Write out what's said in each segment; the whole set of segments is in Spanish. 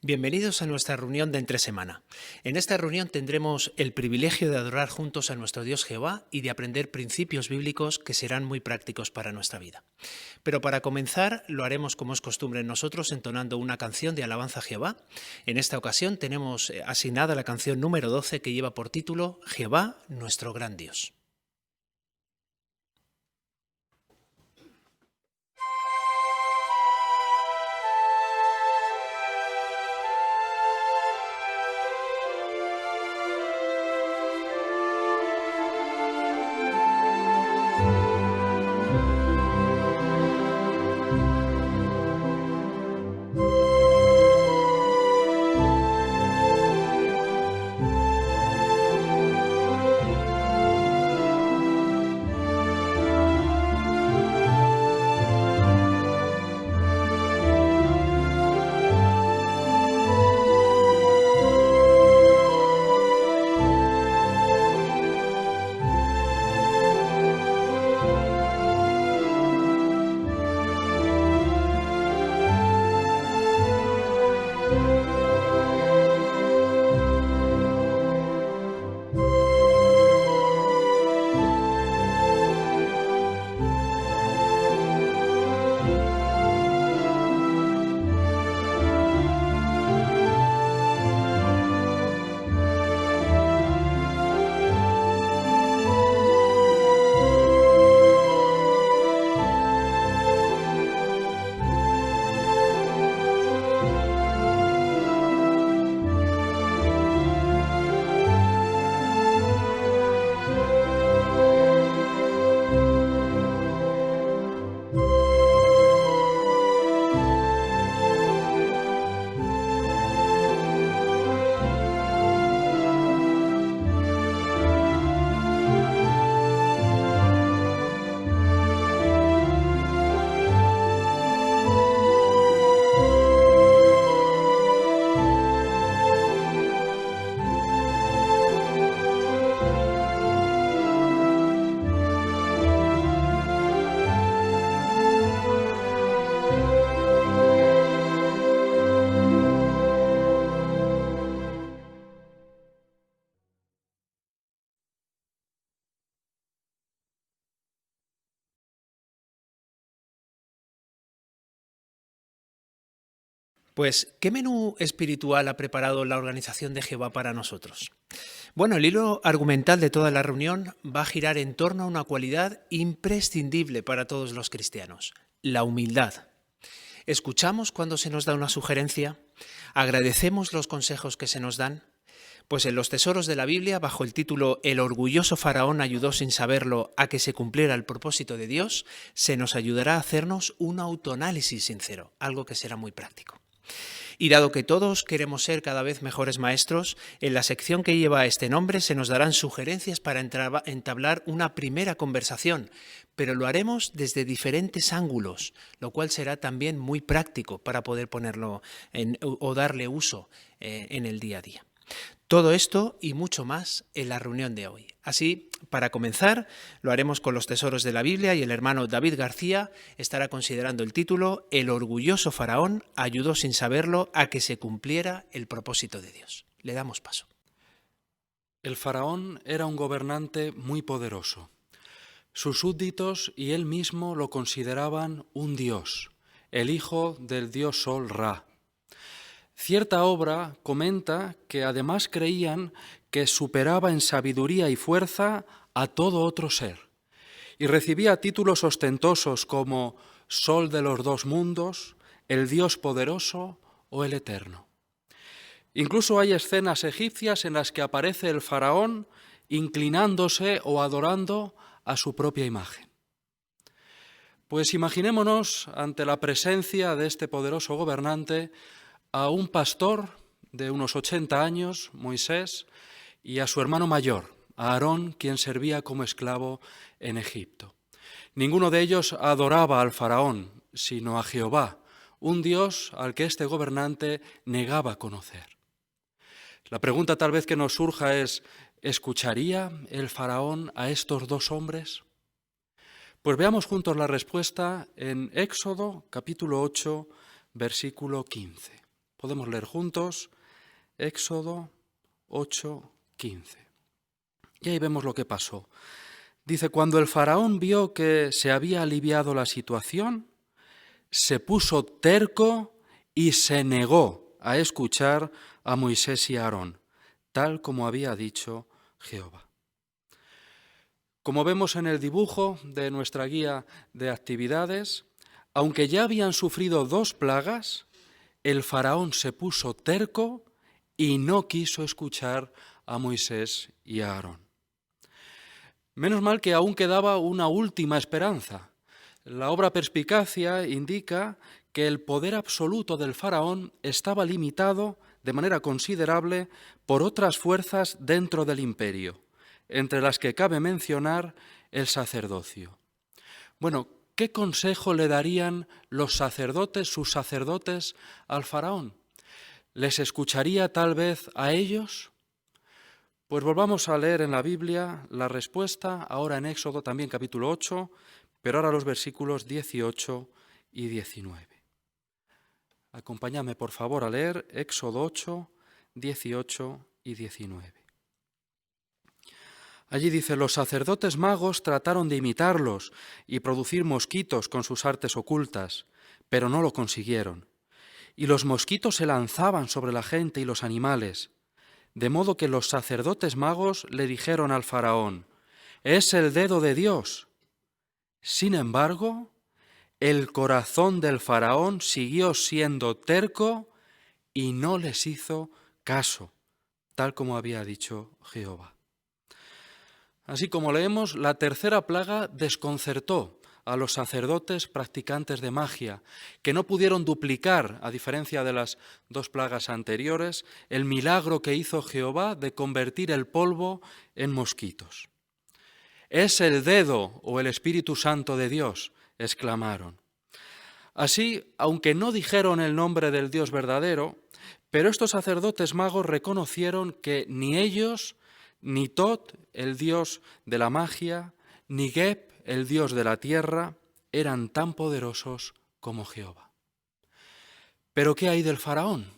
Bienvenidos a nuestra reunión de entre semana. En esta reunión tendremos el privilegio de adorar juntos a nuestro Dios Jehová y de aprender principios bíblicos que serán muy prácticos para nuestra vida. Pero para comenzar lo haremos como es costumbre en nosotros, entonando una canción de alabanza a Jehová. En esta ocasión tenemos asignada la canción número 12 que lleva por título Jehová, nuestro gran Dios. Pues, ¿qué menú espiritual ha preparado la organización de Jehová para nosotros? Bueno, el hilo argumental de toda la reunión va a girar en torno a una cualidad imprescindible para todos los cristianos, la humildad. ¿Escuchamos cuando se nos da una sugerencia? ¿Agradecemos los consejos que se nos dan? Pues en los tesoros de la Biblia, bajo el título El orgulloso faraón ayudó sin saberlo a que se cumpliera el propósito de Dios, se nos ayudará a hacernos un autoanálisis sincero, algo que será muy práctico. Y dado que todos queremos ser cada vez mejores maestros, en la sección que lleva este nombre se nos darán sugerencias para entablar una primera conversación, pero lo haremos desde diferentes ángulos, lo cual será también muy práctico para poder ponerlo o darle uso en el día a día. Todo esto y mucho más en la reunión de hoy. Así, para comenzar, lo haremos con los tesoros de la Biblia y el hermano David García estará considerando el título El orgulloso faraón ayudó sin saberlo a que se cumpliera el propósito de Dios. Le damos paso. El faraón era un gobernante muy poderoso. Sus súbditos y él mismo lo consideraban un dios, el hijo del dios Sol Ra. Cierta obra comenta que además creían que superaba en sabiduría y fuerza a todo otro ser y recibía títulos ostentosos como Sol de los dos mundos, el Dios poderoso o el Eterno. Incluso hay escenas egipcias en las que aparece el faraón inclinándose o adorando a su propia imagen. Pues imaginémonos ante la presencia de este poderoso gobernante a un pastor de unos 80 años, Moisés, y a su hermano mayor, a Aarón, quien servía como esclavo en Egipto. Ninguno de ellos adoraba al faraón, sino a Jehová, un Dios al que este gobernante negaba conocer. La pregunta tal vez que nos surja es, ¿escucharía el faraón a estos dos hombres? Pues veamos juntos la respuesta en Éxodo capítulo 8, versículo 15. Podemos leer juntos Éxodo 8:15. Y ahí vemos lo que pasó. Dice, cuando el faraón vio que se había aliviado la situación, se puso terco y se negó a escuchar a Moisés y a Aarón, tal como había dicho Jehová. Como vemos en el dibujo de nuestra guía de actividades, aunque ya habían sufrido 2 plagas, el faraón se puso terco y no quiso escuchar a Moisés y a Aarón. Menos mal que aún quedaba una última esperanza. La obra Perspicacia indica que el poder absoluto del faraón estaba limitado de manera considerable por otras fuerzas dentro del imperio, entre las que cabe mencionar el sacerdocio. Bueno, ¿qué consejo le darían los sacerdotes, sus sacerdotes, al faraón? ¿Les escucharía tal vez a ellos? Pues volvamos a leer en la Biblia la respuesta, ahora en Éxodo también capítulo 8, pero ahora los versículos 18 y 19. Acompáñame por favor a leer Éxodo 8, 18 y 19. Allí dice, los sacerdotes magos trataron de imitarlos y producir mosquitos con sus artes ocultas, pero no lo consiguieron. Y los mosquitos se lanzaban sobre la gente y los animales, de modo que los sacerdotes magos le dijeron al faraón, «Es el dedo de Dios». Sin embargo, el corazón del faraón siguió siendo terco y no les hizo caso, tal como había dicho Jehová. Así como leemos, la tercera plaga desconcertó a los sacerdotes practicantes de magia, que no pudieron duplicar, a diferencia de las 2 plagas anteriores, el milagro que hizo Jehová de convertir el polvo en mosquitos. «Es el dedo o el Espíritu Santo de Dios», exclamaron. Así, aunque no dijeron el nombre del Dios verdadero, pero estos sacerdotes magos reconocieron que ni ellos, ni Tot, el dios de la magia, ni Geb, el dios de la tierra, eran tan poderosos como Jehová. ¿Pero qué hay del faraón?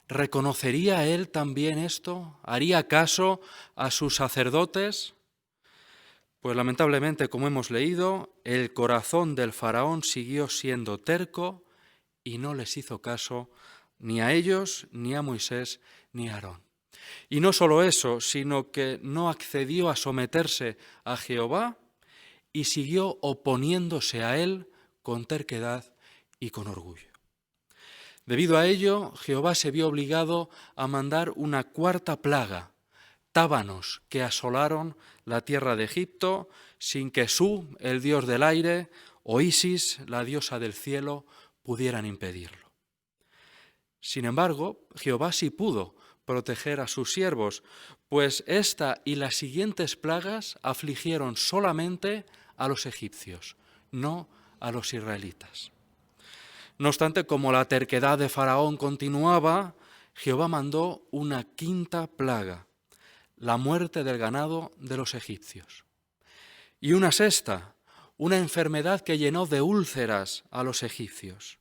¿Reconocería él también esto? ¿Haría caso a sus sacerdotes? Pues lamentablemente, como hemos leído, el corazón del faraón siguió siendo terco y no les hizo caso ni a ellos, ni a Moisés, ni a Aarón. Y no solo eso, sino que no accedió a someterse a Jehová y siguió oponiéndose a él con terquedad y con orgullo. Debido a ello, Jehová se vio obligado a mandar una 4ª plaga, tábanos que asolaron la tierra de Egipto sin que Su, el dios del aire, o Isis, la diosa del cielo, pudieran impedirlo. Sin embargo, Jehová sí pudo proteger a sus siervos, pues esta y las siguientes plagas afligieron solamente a los egipcios, no a los israelitas. No obstante, como la terquedad de Faraón continuaba, Jehová mandó una 5ª plaga, la muerte del ganado de los egipcios. Y una 6ª, una enfermedad que llenó de úlceras a los egipcios.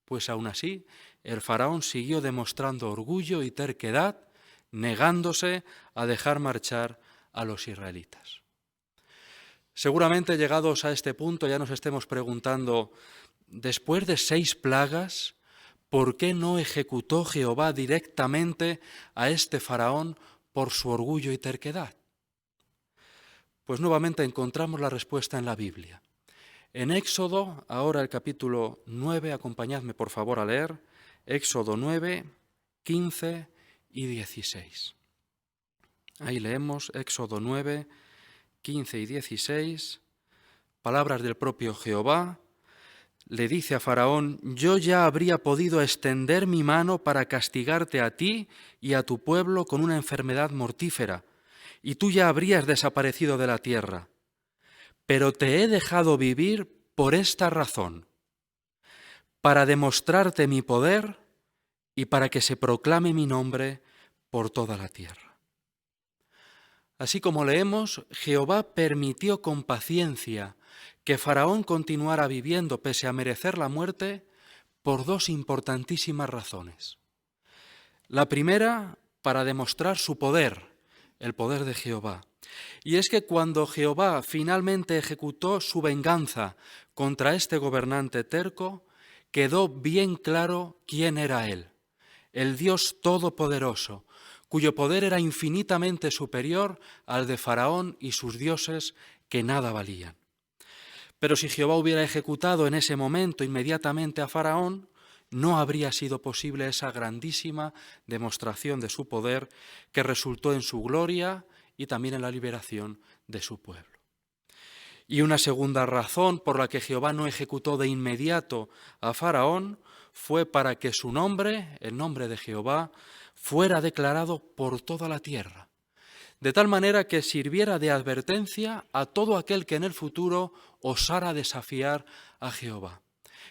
Pues aún así, el faraón siguió demostrando orgullo y terquedad, negándose a dejar marchar a los israelitas. Seguramente llegados a este punto ya nos estemos preguntando, después de 6 plagas, ¿por qué no ejecutó Jehová directamente a este faraón por su orgullo y terquedad? Pues nuevamente encontramos la respuesta en la Biblia. En Éxodo, ahora el capítulo 9, acompañadme por favor a leer, Éxodo 9, 15 y 16. Ahí leemos Éxodo 9, 15 y 16, palabras del propio Jehová. Le dice a Faraón, yo ya habría podido extender mi mano para castigarte a ti y a tu pueblo con una enfermedad mortífera, y tú ya habrías desaparecido de la tierra. Pero te he dejado vivir por esta razón, para demostrarte mi poder y para que se proclame mi nombre por toda la tierra. Así como leemos, Jehová permitió con paciencia que Faraón continuara viviendo pese a merecer la muerte por dos importantísimas razones. La primera, para demostrar su poder, el poder de Jehová. Y es que cuando Jehová finalmente ejecutó su venganza contra este gobernante terco, quedó bien claro quién era él, el Dios Todopoderoso, cuyo poder era infinitamente superior al de Faraón y sus dioses que nada valían. Pero si Jehová hubiera ejecutado en ese momento inmediatamente a Faraón, no habría sido posible esa grandísima demostración de su poder que resultó en su gloria y también en la liberación de su pueblo. Y una segunda razón por la que Jehová no ejecutó de inmediato a Faraón fue para que su nombre, el nombre de Jehová, fuera declarado por toda la tierra, de tal manera que sirviera de advertencia a todo aquel que en el futuro osara desafiar a Jehová.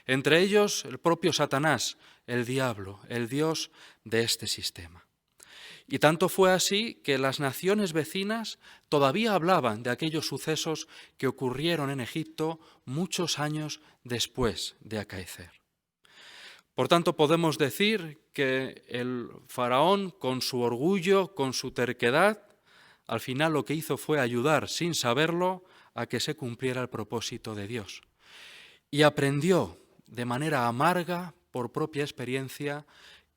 Entre ellos el propio Satanás, el diablo, el dios de este sistema. Y tanto fue así que las naciones vecinas todavía hablaban de aquellos sucesos que ocurrieron en Egipto muchos años después de acaecer. Por tanto, podemos decir que el faraón, con su orgullo, con su terquedad, al final lo que hizo fue ayudar, sin saberlo, a que se cumpliera el propósito de Dios. Y aprendió de manera amarga, por propia experiencia,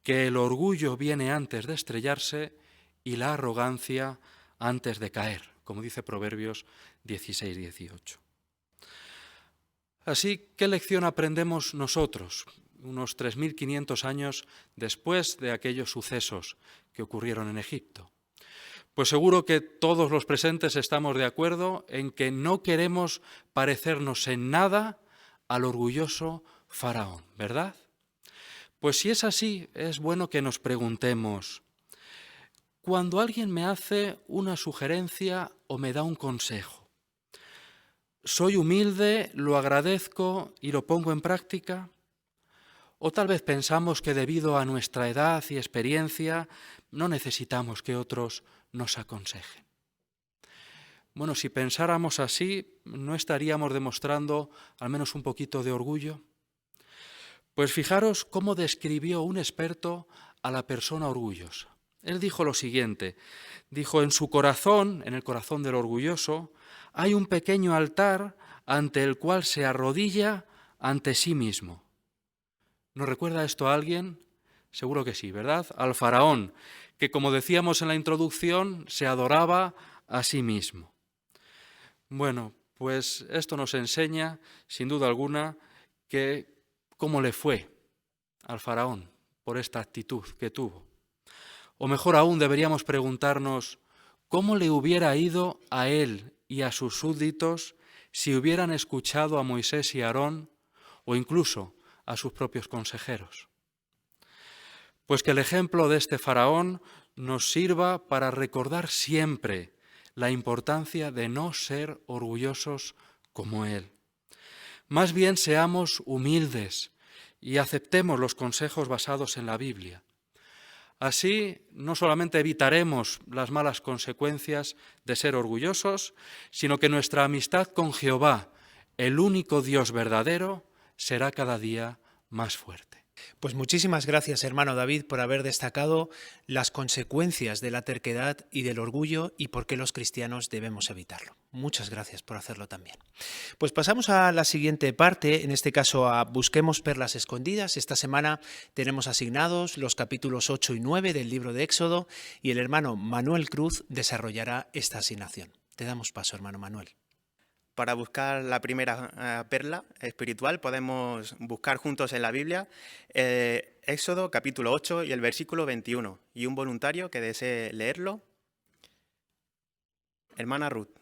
que el orgullo viene antes de estrellarse y la arrogancia antes de caer, como dice Proverbios 16-18. Así, ¿qué lección aprendemos nosotros, unos 3.500 años después de aquellos sucesos que ocurrieron en Egipto? Pues seguro que todos los presentes estamos de acuerdo en que no queremos parecernos en nada al orgulloso Faraón, ¿verdad? Pues si es así, es bueno que nos preguntemos, cuando alguien me hace una sugerencia o me da un consejo, ¿soy humilde, lo agradezco y lo pongo en práctica? O tal vez pensamos que debido a nuestra edad y experiencia no necesitamos que otros nos aconsejen. Bueno, si pensáramos así, ¿no estaríamos demostrando al menos un poquito de orgullo? Pues fijaros cómo describió un experto a la persona orgullosa. Él dijo lo siguiente, dijo, en su corazón, en el corazón del orgulloso, hay un pequeño altar ante el cual se arrodilla ante sí mismo. ¿Nos recuerda esto a alguien? Seguro que sí, ¿verdad? Al faraón, que como decíamos en la introducción, se adoraba a sí mismo. Bueno, pues esto nos enseña, sin duda alguna, que cómo le fue al faraón por esta actitud que tuvo. O mejor aún, deberíamos preguntarnos cómo le hubiera ido a él y a sus súbditos si hubieran escuchado a Moisés y Aarón o incluso a sus propios consejeros. Pues que el ejemplo de este faraón nos sirva para recordar siempre la importancia de no ser orgullosos como él. Más bien seamos humildes y aceptemos los consejos basados en la Biblia. Así no solamente evitaremos las malas consecuencias de ser orgullosos, sino que nuestra amistad con Jehová, el único Dios verdadero, será cada día más fuerte. Pues muchísimas gracias, hermano David, por haber destacado las consecuencias de la terquedad y del orgullo y por qué los cristianos debemos evitarlo. Muchas gracias por hacerlo también. Pues pasamos a la siguiente parte, en este caso a Busquemos perlas escondidas. Esta semana tenemos asignados los capítulos 8 y 9 del libro de Éxodo y el hermano Manuel Cruz desarrollará esta asignación. Te damos paso, hermano Manuel. Para buscar la primera perla espiritual podemos buscar juntos en la Biblia Éxodo capítulo 8 y el versículo 21. Y un voluntario que desee leerlo, hermana Ruth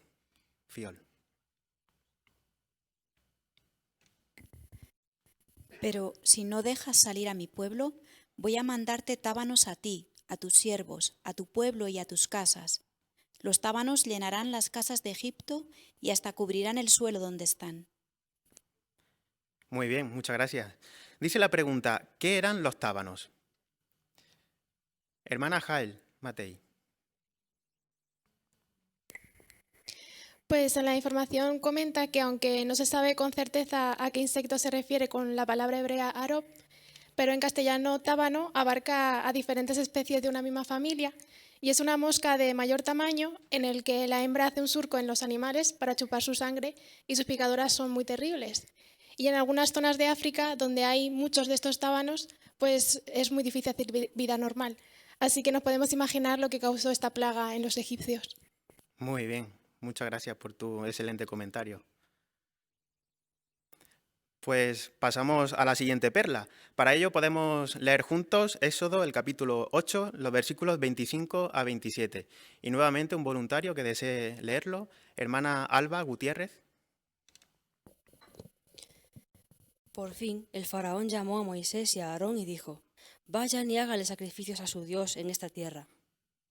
Fiol. Pero si no dejas salir a mi pueblo, voy a mandarte tábanos a ti, a tus siervos, a tu pueblo y a tus casas. Los tábanos llenarán las casas de Egipto y hasta cubrirán el suelo donde están. Muy bien, muchas gracias. Dice la pregunta, ¿qué eran los tábanos? Hermana Jael Matei. Pues en la información comenta que aunque no se sabe con certeza a qué insecto se refiere con la palabra hebrea arob, pero en castellano tábano abarca a diferentes especies de una misma familia y es una mosca de mayor tamaño en el que la hembra hace un surco en los animales para chupar su sangre y sus picaduras son muy terribles. Y en algunas zonas de África, donde hay muchos de estos tábanos, pues es muy difícil hacer vida normal. Así que nos podemos imaginar lo que causó esta plaga en los egipcios. Muy bien, muchas gracias por tu excelente comentario. Pues pasamos a la siguiente perla. Para ello podemos leer juntos Éxodo, el capítulo 8, los versículos 25 a 27. Y nuevamente un voluntario que desee leerlo, hermana Alba Gutiérrez. Por fin, el faraón llamó a Moisés y a Aarón y dijo: «Vayan y háganle sacrificios a su Dios en esta tierra».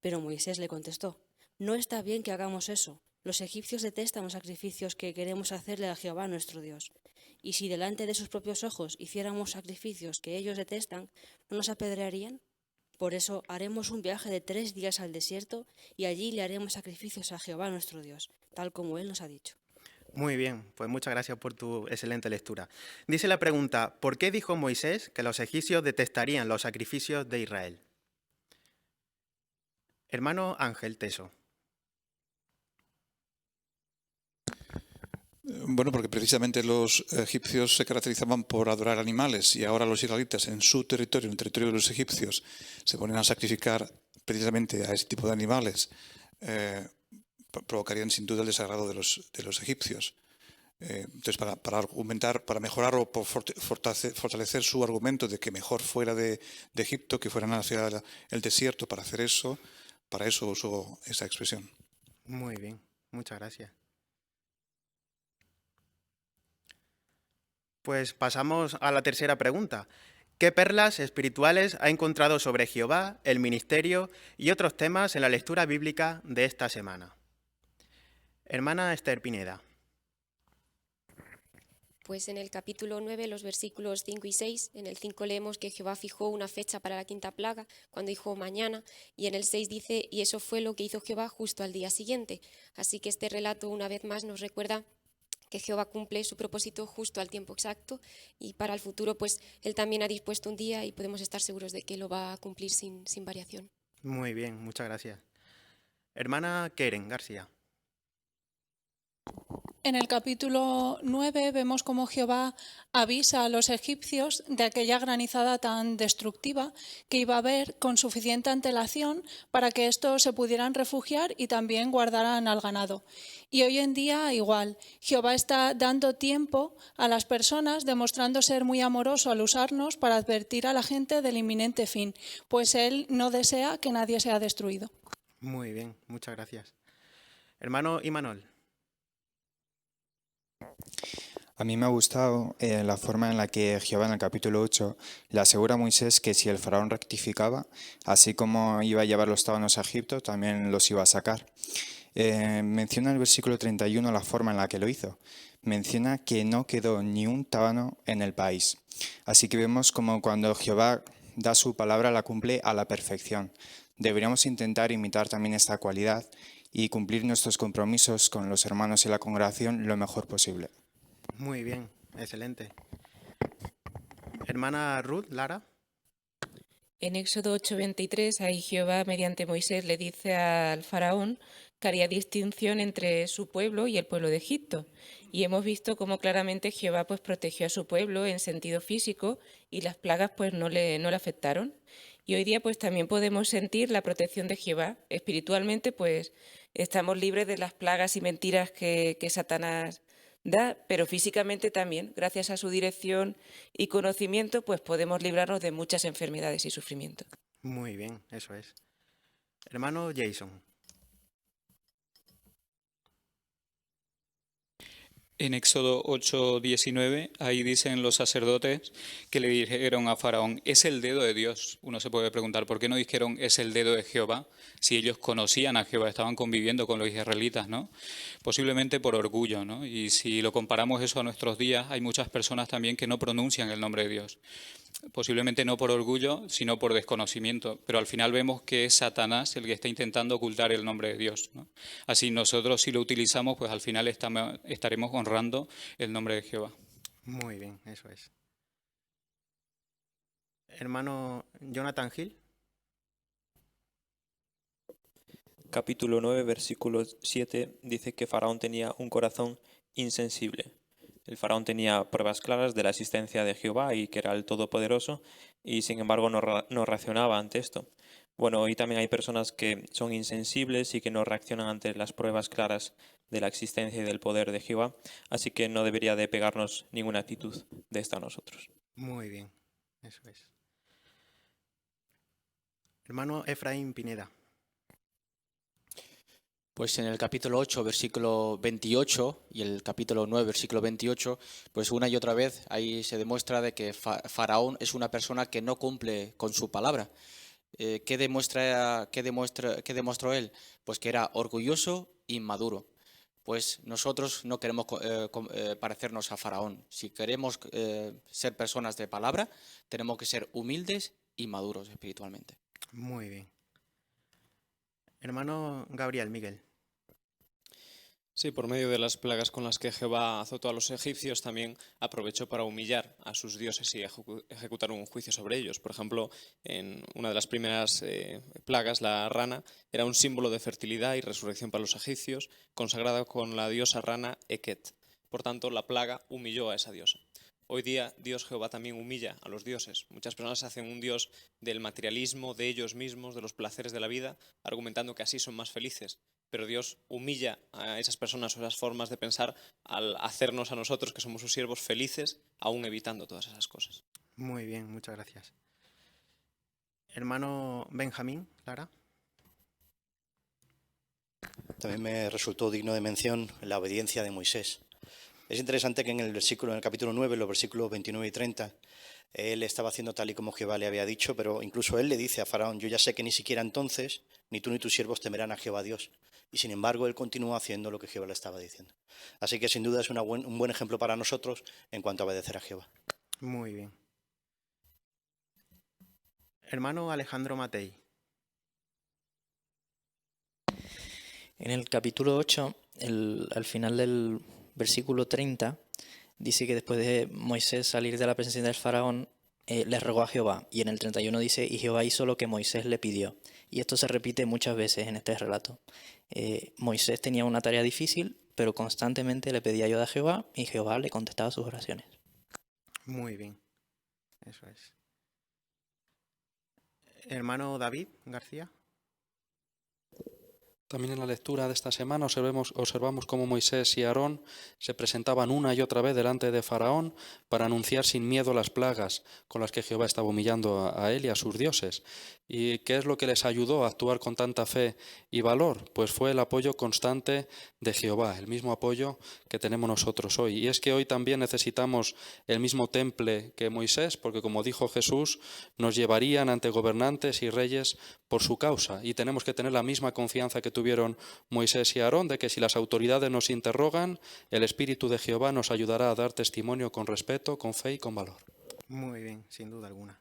Pero Moisés le contestó: «No está bien que hagamos eso. Los egipcios detestan los sacrificios que queremos hacerle a Jehová nuestro Dios. Y si delante de sus propios ojos hiciéramos sacrificios que ellos detestan, ¿no nos apedrearían? Por eso haremos un viaje de 3 días al desierto y allí le haremos sacrificios a Jehová nuestro Dios, tal como él nos ha dicho». Muy bien, pues muchas gracias por tu excelente lectura. Dice la pregunta, ¿por qué dijo Moisés que los egipcios detestarían los sacrificios de Israel? Hermano Ángel Teso. Bueno, porque precisamente los egipcios se caracterizaban por adorar animales y ahora los israelitas en su territorio, en el territorio de los egipcios, se ponen a sacrificar precisamente a ese tipo de animales, provocarían sin duda el desagrado de los egipcios. Entonces, para argumentar, para mejorar o por fortalecer su argumento de que mejor fuera de Egipto, que fueran hacia el desierto para hacer eso, para eso usó esa expresión. Muy bien, muchas gracias. Pues pasamos a la tercera pregunta. ¿Qué perlas espirituales ha encontrado sobre Jehová, el ministerio y otros temas en la lectura bíblica de esta semana? Hermana Esther Pineda. Pues en el capítulo 9, los versículos 5 y 6, en el 5 leemos que Jehová fijó una fecha para la quinta plaga, cuando dijo mañana, y en el 6 dice, y eso fue lo que hizo Jehová justo al día siguiente. Así que este relato una vez más nos recuerda que Jehová cumple su propósito justo al tiempo exacto y para el futuro pues Él también ha dispuesto un día y podemos estar seguros de que lo va a cumplir sin variación. Muy bien, muchas gracias. Hermana Keren García. En el capítulo 9 vemos cómo Jehová avisa a los egipcios de aquella granizada tan destructiva que iba a haber con suficiente antelación para que estos se pudieran refugiar y también guardaran al ganado. Y hoy en día igual, Jehová está dando tiempo a las personas, demostrando ser muy amoroso al usarnos para advertir a la gente del inminente fin, pues Él no desea que nadie sea destruido. Muy bien, muchas gracias. Hermano Imanol. A mí me ha gustado la forma en la que Jehová en el capítulo 8 le asegura a Moisés que si el faraón rectificaba, así como iba a llevar los tábanos a Egipto, también los iba a sacar. Menciona en el versículo 31 la forma en la que lo hizo. Menciona que no quedó ni un tábano en el país. Así que vemos como cuando Jehová da su palabra la cumple a la perfección. Deberíamos intentar imitar también esta cualidad y cumplir nuestros compromisos con los hermanos y la congregación lo mejor posible. Muy bien, excelente. Hermana Ruth, Lara. En Éxodo 8:23, ahí Jehová mediante Moisés le dice al faraón que haría distinción entre su pueblo y el pueblo de Egipto. Y hemos visto cómo claramente Jehová pues protegió a su pueblo en sentido físico y las plagas pues no le afectaron. Y hoy día pues también podemos sentir la protección de Jehová. Espiritualmente pues estamos libres de las plagas y mentiras que Satanás da, pero físicamente también, gracias a su dirección y conocimiento, pues podemos librarnos de muchas enfermedades y sufrimiento. Muy bien, eso es. Hermano Jason. En Éxodo 8:19, ahí dicen los sacerdotes que le dijeron a Faraón, es el dedo de Dios. Uno se puede preguntar, ¿por qué no dijeron es el dedo de Jehová? Si ellos conocían a Jehová, estaban conviviendo con los israelitas, ¿no? Posiblemente por orgullo, ¿no? Y si lo comparamos eso a nuestros días, hay muchas personas también que no pronuncian el nombre de Dios. Posiblemente no por orgullo, sino por desconocimiento. Pero al final vemos que es Satanás el que está intentando ocultar el nombre de Dios, ¿no? Así nosotros, si lo utilizamos, pues al final estaremos honrando el nombre de Jehová. Muy bien, eso es. Hermano Jonathan Hill. Capítulo 9, versículo 7 dice que Faraón tenía un corazón insensible. El faraón tenía pruebas claras de la existencia de Jehová y que era el Todopoderoso, y sin embargo no reaccionaba ante esto. Bueno, hoy también hay personas que son insensibles y que no reaccionan ante las pruebas claras de la existencia y del poder de Jehová, así que no debería de pegarnos ninguna actitud de esta a nosotros. Muy bien, eso es. Hermano Efraín Pineda. Pues en el capítulo 8, versículo 28 y el capítulo 9, versículo 28, pues una y otra vez ahí se demuestra de que Faraón es una persona que no cumple con su palabra. ¿Qué demostró él? Pues que era orgulloso e inmaduro. Pues nosotros no queremos parecernos a Faraón. Si queremos ser personas de palabra, tenemos que ser humildes y maduros espiritualmente. Muy bien. Hermano Gabriel Miguel. Sí, por medio de las plagas con las que Jehová azotó a los egipcios, también aprovechó para humillar a sus dioses y ejecutar un juicio sobre ellos. Por ejemplo, en una de las primeras plagas, la rana, era un símbolo de fertilidad y resurrección para los egipcios, consagrada con la diosa rana Eket. Por tanto, la plaga humilló a esa diosa. Hoy día, Dios Jehová también humilla a los dioses. Muchas personas hacen un Dios del materialismo, de ellos mismos, de los placeres de la vida, argumentando que así son más felices. Pero Dios humilla a esas personas o esas formas de pensar al hacernos a nosotros, que somos sus siervos, felices, aún evitando todas esas cosas. Muy bien, muchas gracias. Hermano Benjamín, Lara. También me resultó digno de mención la obediencia de Moisés. Es interesante que en el capítulo 9, los versículos 29 y 30, él estaba haciendo tal y como Jehová le había dicho, pero incluso él le dice a Faraón: yo ya sé que ni siquiera entonces, ni tú ni tus siervos temerán a Jehová Dios. Y sin embargo, él continuó haciendo lo que Jehová le estaba diciendo. Así que sin duda es un buen ejemplo para nosotros en cuanto a obedecer a Jehová. Muy bien. Hermano Alejandro Matei. En el capítulo 8, al final del versículo 30, dice que después de Moisés salir de la presencia del faraón, le rogó a Jehová. Y en el 31 dice: y Jehová hizo lo que Moisés le pidió. Y esto se repite muchas veces en este relato. Moisés tenía una tarea difícil, pero constantemente le pedía ayuda a Jehová y Jehová le contestaba sus oraciones. Muy bien, eso es. Hermano David García. También en la lectura de esta semana observamos cómo Moisés y Aarón se presentaban una y otra vez delante de Faraón para anunciar sin miedo las plagas con las que Jehová estaba humillando a él y a sus dioses. ¿Y qué es lo que les ayudó a actuar con tanta fe y valor? Pues fue el apoyo constante de Jehová, el mismo apoyo que tenemos nosotros hoy. Y es que hoy también necesitamos el mismo temple que Moisés, porque como dijo Jesús, nos llevarían ante gobernantes y reyes por su causa. Y tenemos que tener la misma confianza que tuvieron Moisés y Aarón, de que si las autoridades nos interrogan, el Espíritu de Jehová nos ayudará a dar testimonio con respeto, con fe y con valor. Muy bien, sin duda alguna.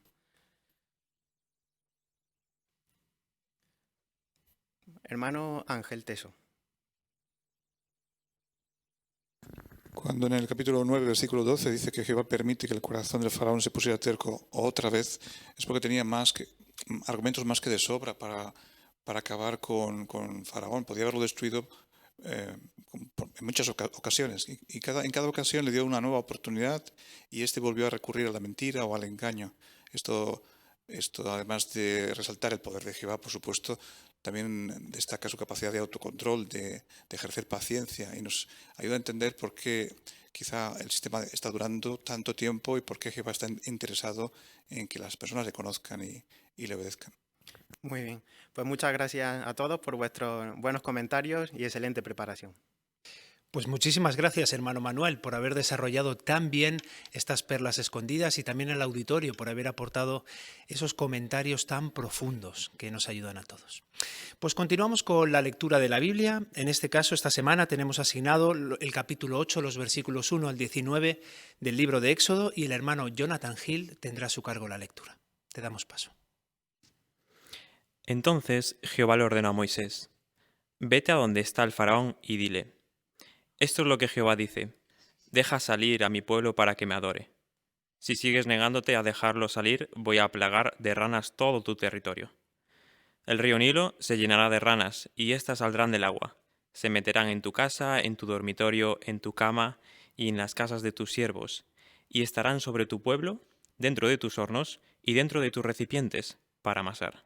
Hermano Ángel Teso. Cuando en el capítulo 9, versículo 12, dice que Jehová permite que el corazón del faraón se pusiera terco otra vez, es porque tenía argumentos más que de sobra para acabar con Faraón. Podía haberlo destruido en muchas ocasiones. Y en cada ocasión le dio una nueva oportunidad y volvió a recurrir a la mentira o al engaño. Esto, además de resaltar el poder de Jehová, por supuesto, también destaca su capacidad de autocontrol, de ejercer paciencia, y nos ayuda a entender por qué quizá el sistema está durando tanto tiempo y por qué Jehová está interesado en que las personas le conozcan y le obedezcan. Muy bien, pues muchas gracias a todos por vuestros buenos comentarios y excelente preparación. Pues muchísimas gracias, hermano Manuel, por haber desarrollado tan bien estas perlas escondidas y también al auditorio por haber aportado esos comentarios tan profundos que nos ayudan a todos. Pues continuamos con la lectura de la Biblia. En este caso, esta semana tenemos asignado el capítulo 8, los versículos 1 al 19 del libro de Éxodo, y el hermano Jonathan Hill tendrá a su cargo la lectura. Te damos paso. Entonces Jehová le ordenó a Moisés: vete a donde está el faraón y dile: esto es lo que Jehová dice: deja salir a mi pueblo para que me adore. Si sigues negándote a dejarlo salir, voy a plagar de ranas todo tu territorio. El río Nilo se llenará de ranas, y éstas saldrán del agua. Se meterán en tu casa, en tu dormitorio, en tu cama y en las casas de tus siervos, y estarán sobre tu pueblo, dentro de tus hornos y dentro de tus recipientes, para amasar.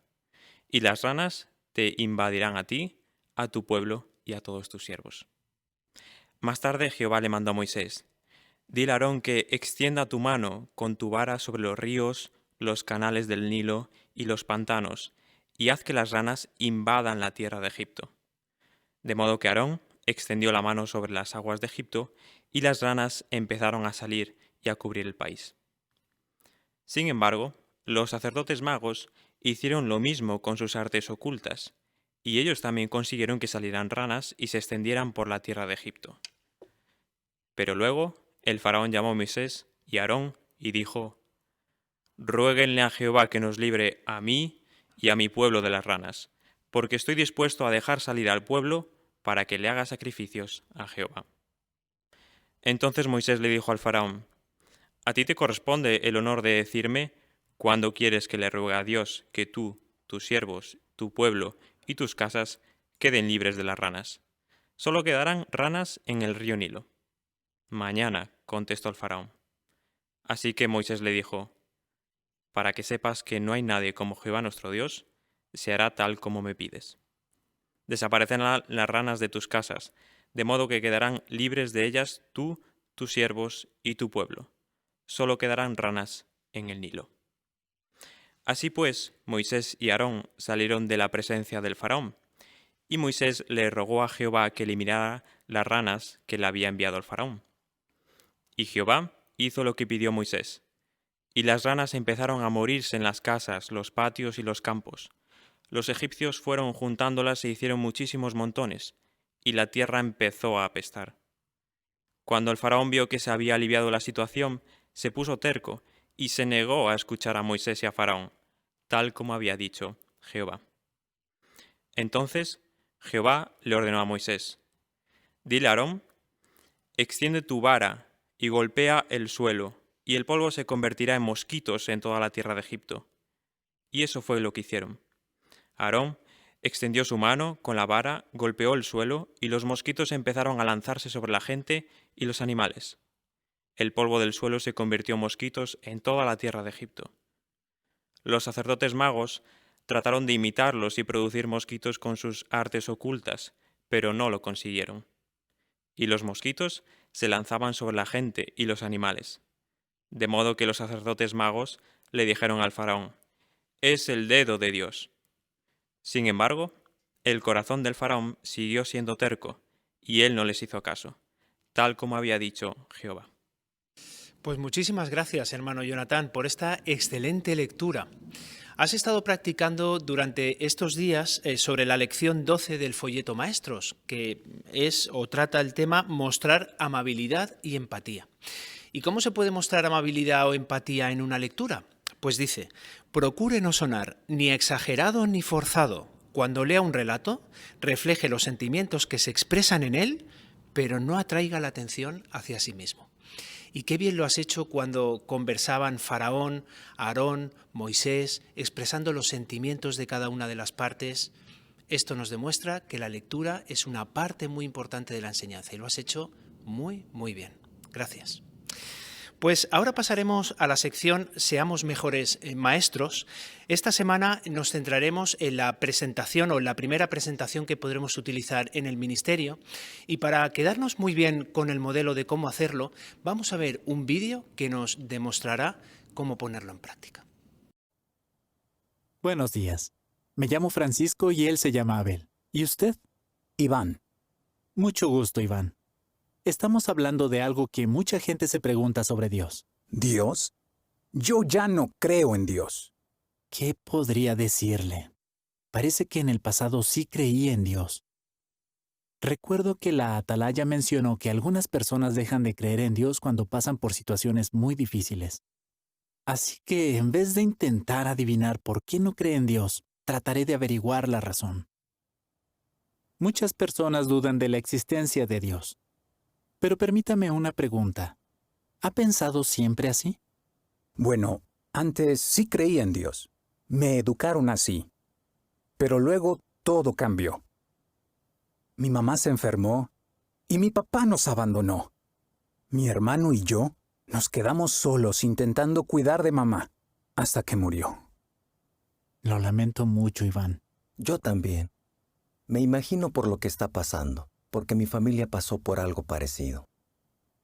Y las ranas te invadirán a ti, a tu pueblo y a todos tus siervos. Más tarde Jehová le mandó a Moisés: Dile a Aarón que extienda tu mano con tu vara sobre los ríos, los canales del Nilo y los pantanos, y haz que las ranas invadan la tierra de Egipto. De modo que Aarón extendió la mano sobre las aguas de Egipto, y las ranas empezaron a salir y a cubrir el país. Sin embargo, los sacerdotes magos hicieron lo mismo con sus artes ocultas, y ellos también consiguieron que salieran ranas y se extendieran por la tierra de Egipto. Pero luego el faraón llamó a Moisés y a Aarón y dijo: Ruéguenle a Jehová que nos libre a mí y a mi pueblo de las ranas, porque estoy dispuesto a dejar salir al pueblo para que le haga sacrificios a Jehová. Entonces Moisés le dijo al faraón: A ti te corresponde el honor de decirme cuándo quieres que le ruegue a Dios que tú, tus siervos, tu pueblo y tus casas queden libres de las ranas. Solo quedarán ranas en el río Nilo. Mañana, contestó el faraón. Así que Moisés le dijo: Para que sepas que no hay nadie como Jehová nuestro Dios, se hará tal como me pides. Desaparecerán las ranas de tus casas, de modo que quedarán libres de ellas tú, tus siervos y tu pueblo. Solo quedarán ranas en el Nilo. Así pues, Moisés y Aarón salieron de la presencia del faraón, y Moisés le rogó a Jehová que eliminara las ranas que le había enviado el faraón. Y Jehová hizo lo que pidió Moisés, y las ranas empezaron a morirse en las casas, los patios y los campos. Los egipcios fueron juntándolas e hicieron muchísimos montones, y la tierra empezó a apestar. Cuando el faraón vio que se había aliviado la situación, se puso terco y se negó a escuchar a Moisés y a Faraón, tal como había dicho Jehová. Entonces Jehová le ordenó a Moisés: Dile a Aarón: Extiende tu vara y golpea el suelo, y el polvo se convertirá en mosquitos en toda la tierra de Egipto. Y eso fue lo que hicieron. Aarón extendió su mano con la vara, golpeó el suelo, y los mosquitos empezaron a lanzarse sobre la gente y los animales. El polvo del suelo se convirtió en mosquitos en toda la tierra de Egipto. Los sacerdotes magos trataron de imitarlos y producir mosquitos con sus artes ocultas, pero no lo consiguieron. Y los mosquitos se lanzaban sobre la gente y los animales. De modo que los sacerdotes magos le dijeron al faraón: Es el dedo de Dios. Sin embargo, el corazón del faraón siguió siendo terco, y él no les hizo caso, tal como había dicho Jehová. Pues muchísimas gracias, hermano Jonathan, por esta excelente lectura. Has estado practicando durante estos días sobre la lección 12 del folleto Maestros, que es o trata el tema mostrar amabilidad y empatía. ¿Y cómo se puede mostrar amabilidad o empatía en una lectura? Pues dice: procure no sonar ni exagerado ni forzado. Cuando lea un relato, refleje los sentimientos que se expresan en él, pero no atraiga la atención hacia sí mismo. Y qué bien lo has hecho cuando conversaban Faraón, Aarón, Moisés, expresando los sentimientos de cada una de las partes. Esto nos demuestra que la lectura es una parte muy importante de la enseñanza y lo has hecho muy, muy bien. Gracias. Pues ahora pasaremos a la sección Seamos mejores maestros. Esta semana nos centraremos en la presentación o en la primera presentación que podremos utilizar en el ministerio. Y para quedarnos muy bien con el modelo de cómo hacerlo, vamos a ver un vídeo que nos demostrará cómo ponerlo en práctica. Buenos días. Me llamo Francisco y él se llama Abel. ¿Y usted? Iván. Mucho gusto, Iván. Estamos hablando de algo que mucha gente se pregunta sobre Dios. ¿Dios? Yo ya no creo en Dios. ¿Qué podría decirle? Parece que en el pasado sí creía en Dios. Recuerdo que la Atalaya mencionó que algunas personas dejan de creer en Dios cuando pasan por situaciones muy difíciles. Así que en vez de intentar adivinar por qué no cree en Dios, trataré de averiguar la razón. Muchas personas dudan de la existencia de Dios. Pero permítame una pregunta. ¿Ha pensado siempre así? Bueno, antes sí creía en Dios. Me educaron así. Pero luego todo cambió. Mi mamá se enfermó y mi papá nos abandonó. Mi hermano y yo nos quedamos solos intentando cuidar de mamá hasta que murió. Lo lamento mucho, Iván. Yo también. Me imagino por lo que está pasando, porque mi familia pasó por algo parecido.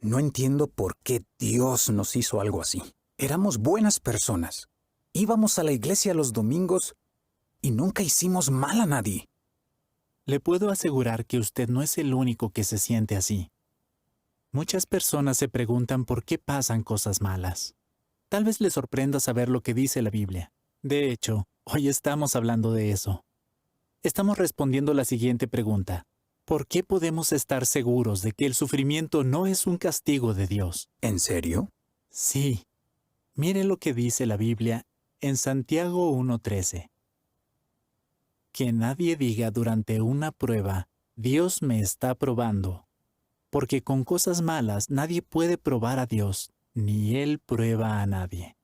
No entiendo por qué Dios nos hizo algo así. Éramos buenas personas. Íbamos a la iglesia los domingos y nunca hicimos mal a nadie. Le puedo asegurar que usted no es el único que se siente así. Muchas personas se preguntan por qué pasan cosas malas. Tal vez les sorprenda saber lo que dice la Biblia. De hecho, hoy estamos hablando de eso. Estamos respondiendo la siguiente pregunta. ¿Por qué podemos estar seguros de que el sufrimiento no es un castigo de Dios? ¿En serio? Sí. Mire lo que dice la Biblia en Santiago 1:13. Que nadie diga durante una prueba, Dios me está probando, porque con cosas malas nadie puede probar a Dios, ni Él prueba a nadie.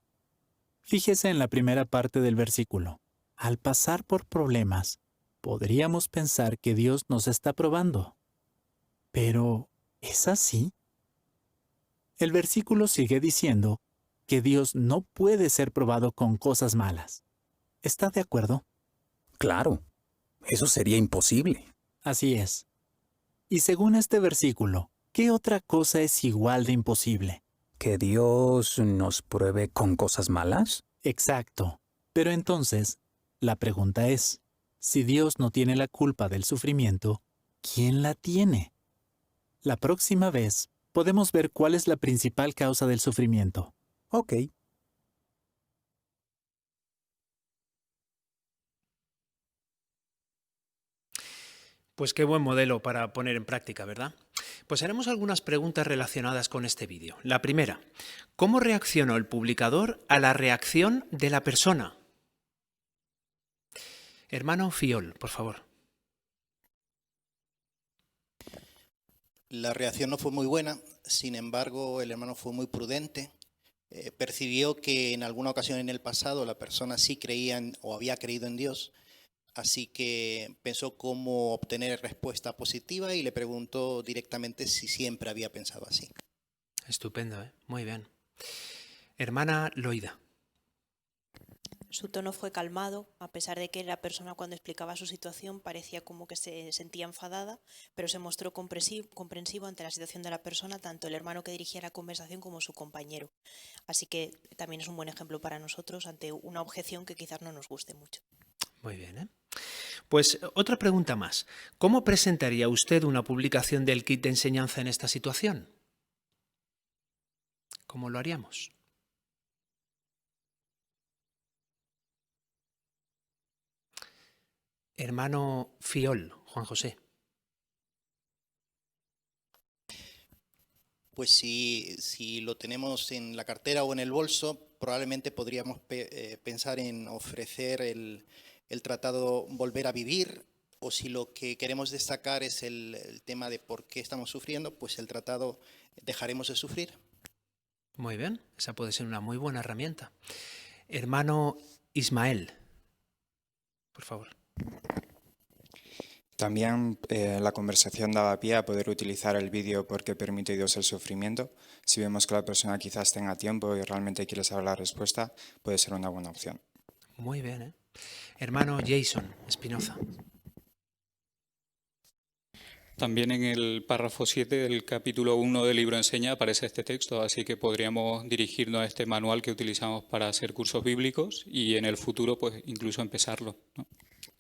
Fíjese en la primera parte del versículo. Al pasar por problemas, podríamos pensar que Dios nos está probando. Pero, ¿es así? El versículo sigue diciendo que Dios no puede ser probado con cosas malas. ¿Está de acuerdo? Claro, eso sería imposible. Así es. Y según este versículo, ¿qué otra cosa es igual de imposible? ¿Que Dios nos pruebe con cosas malas? Exacto. Pero entonces, la pregunta es, si Dios no tiene la culpa del sufrimiento, ¿quién la tiene? La próxima vez podemos ver cuál es la principal causa del sufrimiento. Ok. Pues qué buen modelo para poner en práctica, ¿verdad? Pues haremos algunas preguntas relacionadas con este vídeo. La primera, ¿cómo reaccionó el publicador a la reacción de la persona? Hermano Fiol, por favor. La reacción no fue muy buena, sin embargo, el hermano fue muy prudente. Percibió que en alguna ocasión en el pasado la persona sí creía o había creído en Dios. Así que pensó cómo obtener respuesta positiva y le preguntó directamente si siempre había pensado así. Estupendo, ¿eh? Muy bien. Hermana Loida. Su tono fue calmado, a pesar de que la persona cuando explicaba su situación parecía como que se sentía enfadada, pero se mostró comprensivo ante la situación de la persona, tanto el hermano que dirigía la conversación como su compañero. Así que también es un buen ejemplo para nosotros ante una objeción que quizás no nos guste mucho. Muy bien, ¿eh? Pues otra pregunta más. ¿Cómo presentaría usted una publicación del kit de enseñanza en esta situación? ¿Cómo lo haríamos? Hermano Fiol, Juan José. Pues si lo tenemos en la cartera o en el bolso, probablemente podríamos pensar en ofrecer el tratado Volver a Vivir, o si lo que queremos destacar es el tema de por qué estamos sufriendo, pues el tratado Dejaremos de Sufrir. Muy bien, esa puede ser una muy buena herramienta. Hermano Ismael, por favor. También la conversación daba pie a poder utilizar el vídeo porque permite Dios el sufrimiento. Si vemos que la persona quizás tenga tiempo y realmente quiere saber la respuesta, puede ser una buena opción. Muy bien, ¿eh? Hermano Jason Espinoza. También en el párrafo 7 del capítulo 1 del libro Enseña aparece este texto, así que podríamos dirigirnos a este manual que utilizamos para hacer cursos bíblicos y en el futuro pues incluso empezarlo, ¿no?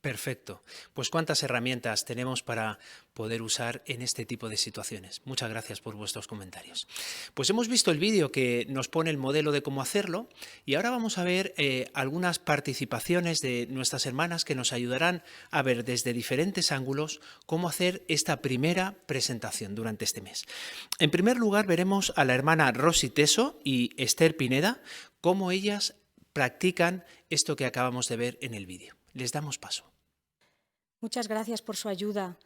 Perfecto. Pues cuántas herramientas tenemos para poder usar en este tipo de situaciones. Muchas gracias por vuestros comentarios. Pues hemos visto el vídeo que nos pone el modelo de cómo hacerlo y ahora vamos a ver algunas participaciones de nuestras hermanas que nos ayudarán a ver desde diferentes ángulos cómo hacer esta primera presentación durante este mes. En primer lugar veremos a la hermana Rosy Teso y Esther Pineda, cómo ellas practican esto que acabamos de ver en el vídeo. Les damos paso. Muchas gracias por su ayuda.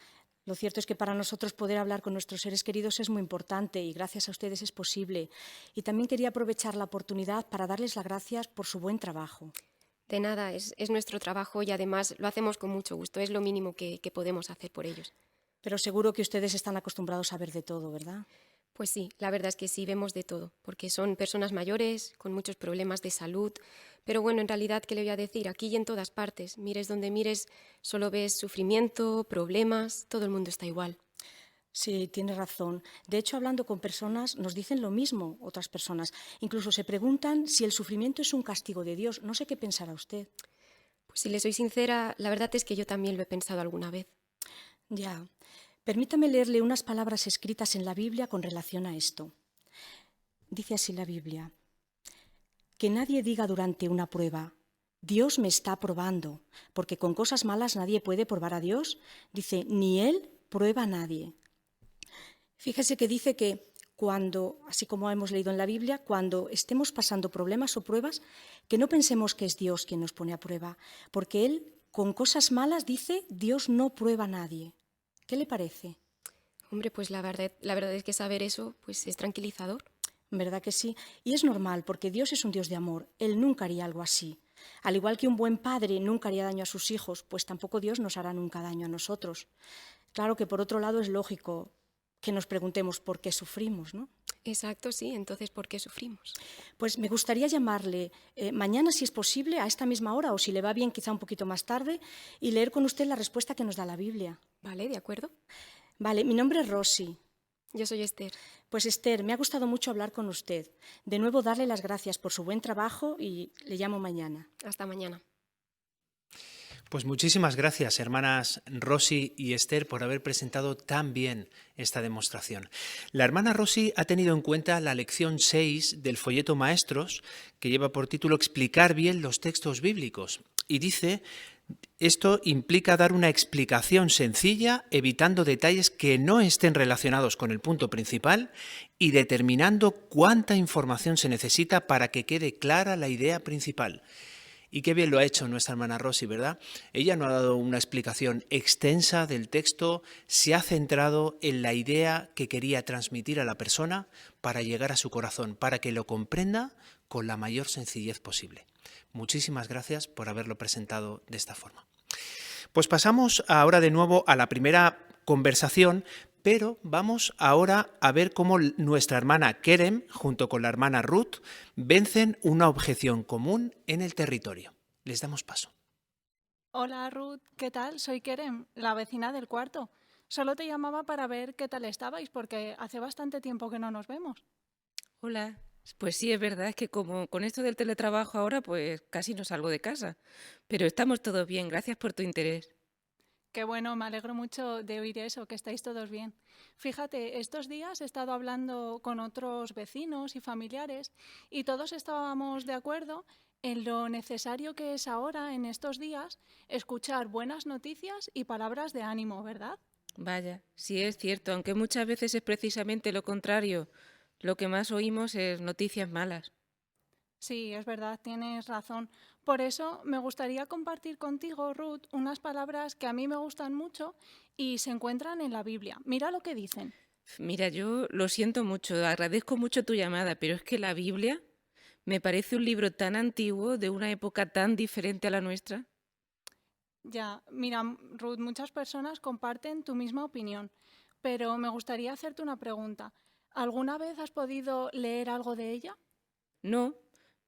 Lo cierto es que para nosotros poder hablar con nuestros seres queridos es muy importante y gracias a ustedes es posible. Y también quería aprovechar la oportunidad para darles las gracias por su buen trabajo. De nada, es nuestro trabajo y además lo hacemos con mucho gusto. Es lo mínimo que podemos hacer por ellos. Pero seguro que ustedes están acostumbrados a ver de todo, ¿verdad? Pues sí, la verdad es que sí, vemos de todo, porque son personas mayores, con muchos problemas de salud. Pero bueno, en realidad, ¿qué le voy a decir? Aquí y en todas partes, mires donde mires, solo ves sufrimiento, problemas, todo el mundo está igual. Sí, tiene razón. De hecho, hablando con personas, nos dicen lo mismo otras personas. Incluso se preguntan si el sufrimiento es un castigo de Dios. No sé qué pensará usted. Pues si le soy sincera, la verdad es que yo también lo he pensado alguna vez. Ya. Permítame leerle unas palabras escritas en la Biblia con relación a esto. Dice así la Biblia: que nadie diga durante una prueba, Dios me está probando, porque con cosas malas nadie puede probar a Dios. Dice, ni Él prueba a nadie. Fíjese que dice que cuando, así como hemos leído en la Biblia, cuando estemos pasando problemas o pruebas, que no pensemos que es Dios quien nos pone a prueba, porque Él, con cosas malas, dice, Dios no prueba a nadie. ¿Qué le parece? Hombre, pues la verdad es que saber eso pues es tranquilizador. ¿Verdad que sí? Y es normal, porque Dios es un Dios de amor. Él nunca haría algo así. Al igual que un buen padre nunca haría daño a sus hijos, pues tampoco Dios nos hará nunca daño a nosotros. Claro que por otro lado es lógico que nos preguntemos por qué sufrimos, ¿no? Exacto, sí. Entonces, ¿por qué sufrimos? Pues me gustaría llamarle mañana, si es posible, a esta misma hora, o si le va bien, quizá un poquito más tarde, y leer con usted la respuesta que nos da la Biblia. Vale, de acuerdo. Vale, mi nombre es Rosy. Yo soy Esther. Pues Esther, me ha gustado mucho hablar con usted. De nuevo, darle las gracias por su buen trabajo y le llamo mañana. Hasta mañana. Pues muchísimas gracias, hermanas Rosy y Esther, por haber presentado tan bien esta demostración. La hermana Rosy ha tenido en cuenta la lección 6 del folleto Maestros, que lleva por título Explicar bien los textos bíblicos. Y dice, esto implica dar una explicación sencilla, evitando detalles que no estén relacionados con el punto principal y determinando cuánta información se necesita para que quede clara la idea principal. Y qué bien lo ha hecho nuestra hermana Rosy, ¿verdad? Ella no ha dado una explicación extensa del texto, se ha centrado en la idea que quería transmitir a la persona para llegar a su corazón, para que lo comprenda con la mayor sencillez posible. Muchísimas gracias por haberlo presentado de esta forma. Pues pasamos ahora de nuevo a la primera conversación, pero vamos ahora a ver cómo nuestra hermana Kerem, junto con la hermana Ruth, vencen una objeción común en el territorio. Les damos paso. Hola Ruth, ¿qué tal? Soy Kerem, la vecina del cuarto. Solo te llamaba para ver qué tal estabais, porque hace bastante tiempo que no nos vemos. Hola. Pues sí, es verdad, es que como con esto del teletrabajo ahora, pues casi no salgo de casa. Pero estamos todos bien, gracias por tu interés. Qué bueno, me alegro mucho de oír eso, que estáis todos bien. Fíjate, estos días he estado hablando con otros vecinos y familiares y todos estábamos de acuerdo en lo necesario que es ahora, en estos días, escuchar buenas noticias y palabras de ánimo, ¿verdad? Vaya, sí es cierto, aunque muchas veces es precisamente lo contrario. Lo que más oímos es noticias malas. Sí, es verdad, tienes razón. Por eso me gustaría compartir contigo, Ruth, unas palabras que a mí me gustan mucho y se encuentran en la Biblia. Mira lo que dicen. Mira, yo lo siento mucho, agradezco mucho tu llamada, pero es que la Biblia me parece un libro tan antiguo, de una época tan diferente a la nuestra. Ya, mira, Ruth, muchas personas comparten tu misma opinión, pero me gustaría hacerte una pregunta. ¿Alguna vez has podido leer algo de ella? No,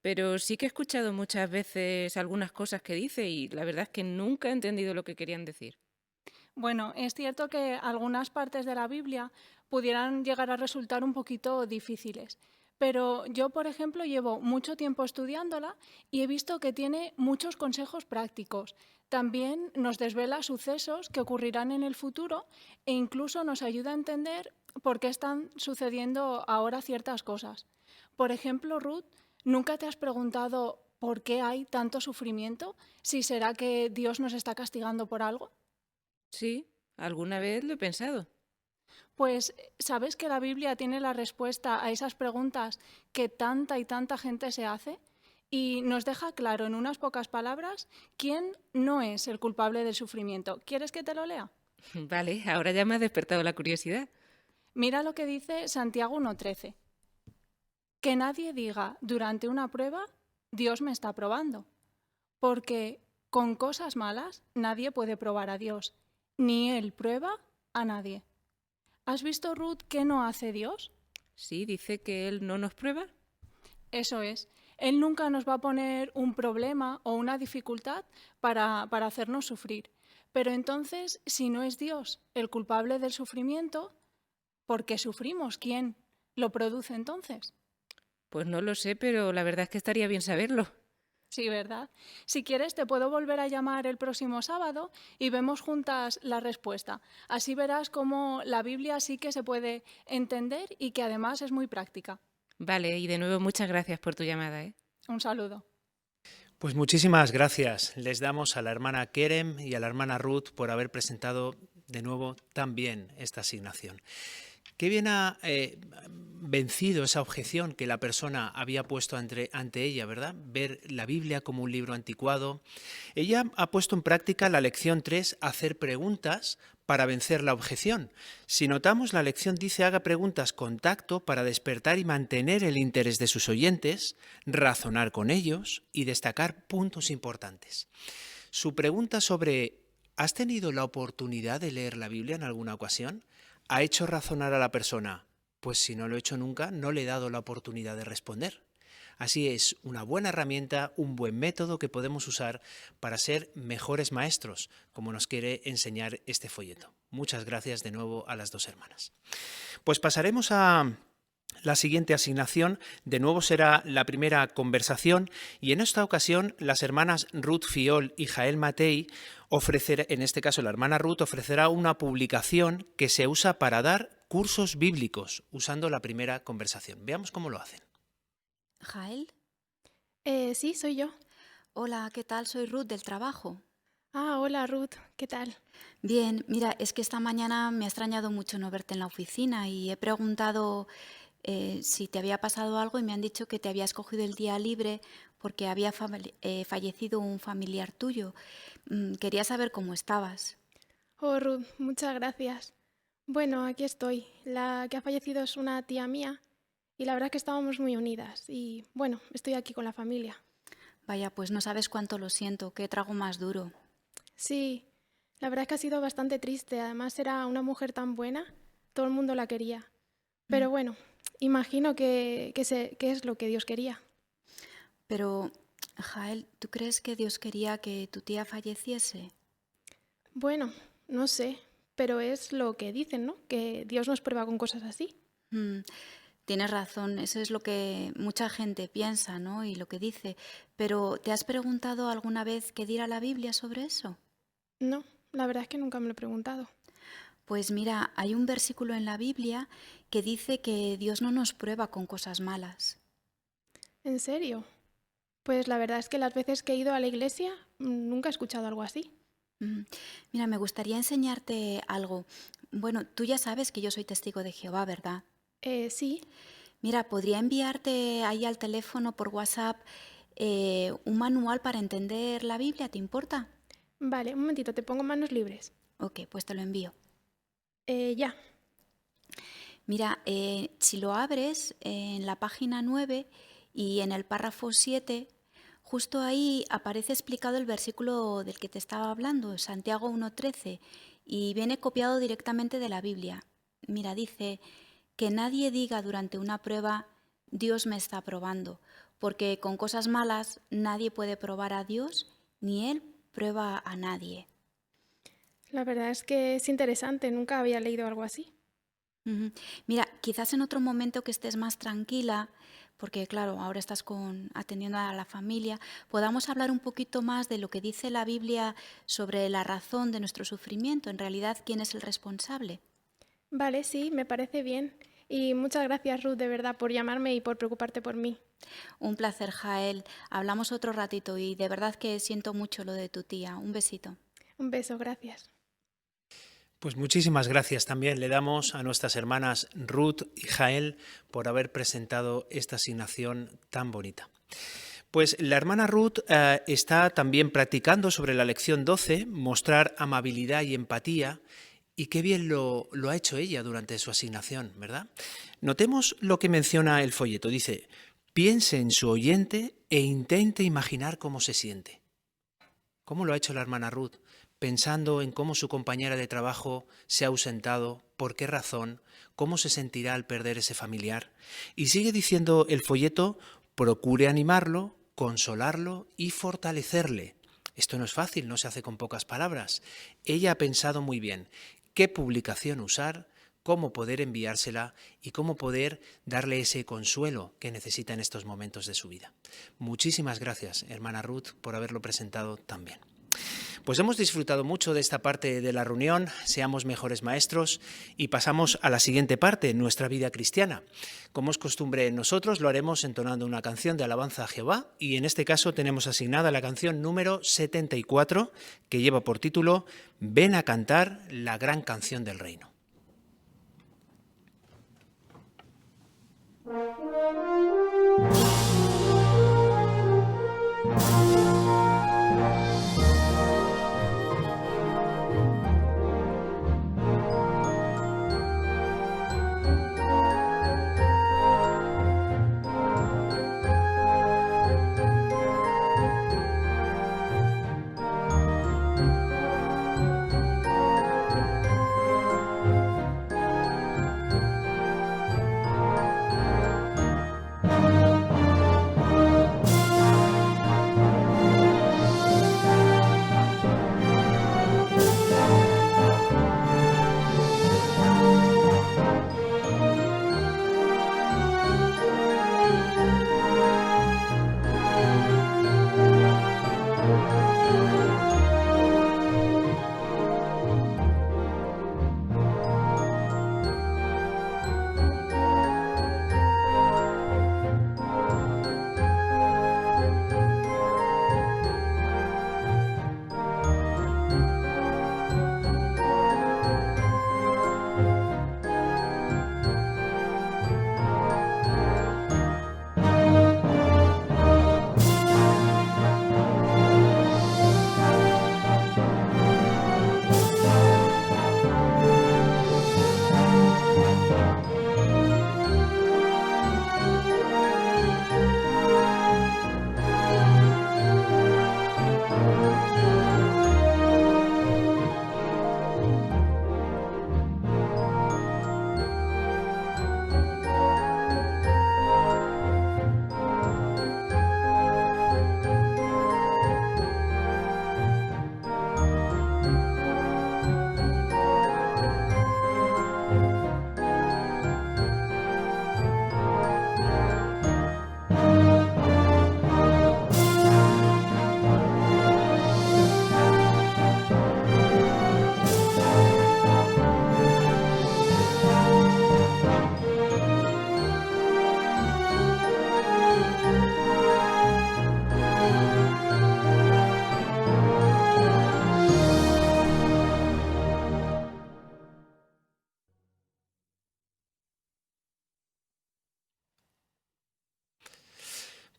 pero sí que he escuchado muchas veces algunas cosas que dice y la verdad es que nunca he entendido lo que querían decir. Bueno, es cierto que algunas partes de la Biblia pudieran llegar a resultar un poquito difíciles, pero yo, por ejemplo, llevo mucho tiempo estudiándola y he visto que tiene muchos consejos prácticos. También nos desvela sucesos que ocurrirán en el futuro e incluso nos ayuda a entender por qué están sucediendo ahora ciertas cosas. Por ejemplo, Ruth, ¿nunca te has preguntado por qué hay tanto sufrimiento? ¿Si será que Dios nos está castigando por algo? Sí, alguna vez lo he pensado. Pues, ¿sabes que la Biblia tiene la respuesta a esas preguntas que tanta y tanta gente se hace? Y nos deja claro en unas pocas palabras quién no es el culpable del sufrimiento. ¿Quieres que te lo lea? Vale, ahora ya me has despertado la curiosidad. Mira lo que dice Santiago 1:13. Que nadie diga durante una prueba, Dios me está probando, porque con cosas malas nadie puede probar a Dios, ni Él prueba a nadie. ¿Has visto, Ruth, qué no hace Dios? Sí, dice que Él no nos prueba. Eso es. Él nunca nos va a poner un problema o una dificultad para hacernos sufrir. Pero entonces, si no es Dios el culpable del sufrimiento, ¿por qué sufrimos? ¿Quién lo produce entonces? Pues no lo sé, pero la verdad es que estaría bien saberlo. Sí, ¿verdad? Si quieres, te puedo volver a llamar el próximo sábado y vemos juntas la respuesta. Así verás cómo la Biblia sí que se puede entender y que además es muy práctica. Vale, y de nuevo muchas gracias por tu llamada, ¿eh? Un saludo. Pues muchísimas gracias. Les damos a la hermana Kerem y a la hermana Ruth por haber presentado de nuevo tan bien esta asignación. Qué bien ha vencido esa objeción que la persona había puesto ante ella, ¿verdad? Ver la Biblia como un libro anticuado. Ella ha puesto en práctica la lección 3, hacer preguntas para vencer la objeción. Si notamos, la lección dice haga preguntas con tacto para despertar y mantener el interés de sus oyentes, razonar con ellos y destacar puntos importantes. Su pregunta sobre ¿has tenido la oportunidad de leer la Biblia en alguna ocasión? ¿Ha hecho razonar a la persona? Pues si no lo he hecho nunca, no le he dado la oportunidad de responder. Así es, una buena herramienta, un buen método que podemos usar para ser mejores maestros, como nos quiere enseñar este folleto. Muchas gracias de nuevo a las dos hermanas. Pues pasaremos a la siguiente asignación. De nuevo será la primera conversación y en esta ocasión las hermanas Ruth Fiol y Jael Matei en este caso la hermana Ruth ofrecerá una publicación que se usa para dar cursos bíblicos usando la primera conversación. Veamos cómo lo hacen. ¿Jael? Sí, soy yo. Hola, ¿qué tal? Soy Ruth del trabajo. Ah, hola Ruth, ¿qué tal? Bien, mira, es que esta mañana me ha extrañado mucho no verte en la oficina y he preguntado si te había pasado algo y me han dicho que te habías cogido el día libre porque había fallecido un familiar tuyo. Quería saber cómo estabas. Oh, Ruth, muchas gracias. Bueno, aquí estoy. La que ha fallecido es una tía mía y la verdad es que estábamos muy unidas y bueno, estoy aquí con la familia. Vaya, pues no sabes cuánto lo siento, qué trago más duro. Sí, la verdad es que ha sido bastante triste. Además era una mujer tan buena, todo el mundo la quería. Pero bueno, imagino que es lo que Dios quería. Pero, Jael, ¿tú crees que Dios quería que tu tía falleciese? Bueno, no sé, pero es lo que dicen, ¿no? Que Dios nos prueba con cosas así. Tienes razón, eso es lo que mucha gente piensa, ¿no? Y lo que dice. Pero, ¿te has preguntado alguna vez qué dirá la Biblia sobre eso? No, la verdad es que nunca me lo he preguntado. Pues mira, hay un versículo en la Biblia que dice que Dios no nos prueba con cosas malas. ¿En serio? Pues la verdad es que las veces que he ido a la iglesia nunca he escuchado algo así. Mira, me gustaría enseñarte algo. Bueno, tú ya sabes que yo soy testigo de Jehová, ¿verdad? Sí. Mira, podría enviarte ahí al teléfono por WhatsApp un manual para entender la Biblia, ¿te importa? Vale, un momentito, te pongo manos libres. Ok, pues te lo envío. Ya. Mira, si lo abres en la página 9 y en el párrafo 7, justo ahí aparece explicado el versículo del que te estaba hablando, Santiago 1:13, y viene copiado directamente de la Biblia. Mira, dice que nadie diga durante una prueba, Dios me está probando, porque con cosas malas nadie puede probar a Dios, ni Él prueba a nadie. La verdad es que es interesante, nunca había leído algo así. Mira, quizás en otro momento que estés más tranquila, porque claro, ahora estás atendiendo a la familia, podamos hablar un poquito más de lo que dice la Biblia sobre la razón de nuestro sufrimiento, en realidad, ¿quién es el responsable? Vale, sí, me parece bien. Y muchas gracias, Ruth, de verdad, por llamarme y por preocuparte por mí. Un placer, Jael. Hablamos otro ratito y de verdad que siento mucho lo de tu tía. Un besito. Un beso, gracias. Pues muchísimas gracias también le damos a nuestras hermanas Ruth y Jael por haber presentado esta asignación tan bonita. Pues la hermana Ruth está también practicando sobre la lección 12, mostrar amabilidad y empatía, Y qué bien lo ha hecho ella durante su asignación, ¿verdad? Notemos lo que menciona el folleto. Dice, piense en su oyente e intente imaginar cómo se siente. ¿Cómo lo ha hecho la hermana Ruth? Pensando en cómo su compañera de trabajo se ha ausentado, por qué razón, cómo se sentirá al perder ese familiar. Y sigue diciendo el folleto, procure animarlo, consolarlo y fortalecerle. Esto no es fácil, no se hace con pocas palabras. Ella ha pensado muy bien qué publicación usar, cómo poder enviársela y cómo poder darle ese consuelo que necesita en estos momentos de su vida. Muchísimas gracias, hermana Ruth, por haberlo presentado tan bien. Pues hemos disfrutado mucho de esta parte de la reunión, seamos mejores maestros, y pasamos a la siguiente parte, nuestra vida cristiana. Como es costumbre en nosotros, lo haremos entonando una canción de alabanza a Jehová, y en este caso tenemos asignada la canción número 74, que lleva por título Ven a cantar la gran canción del reino.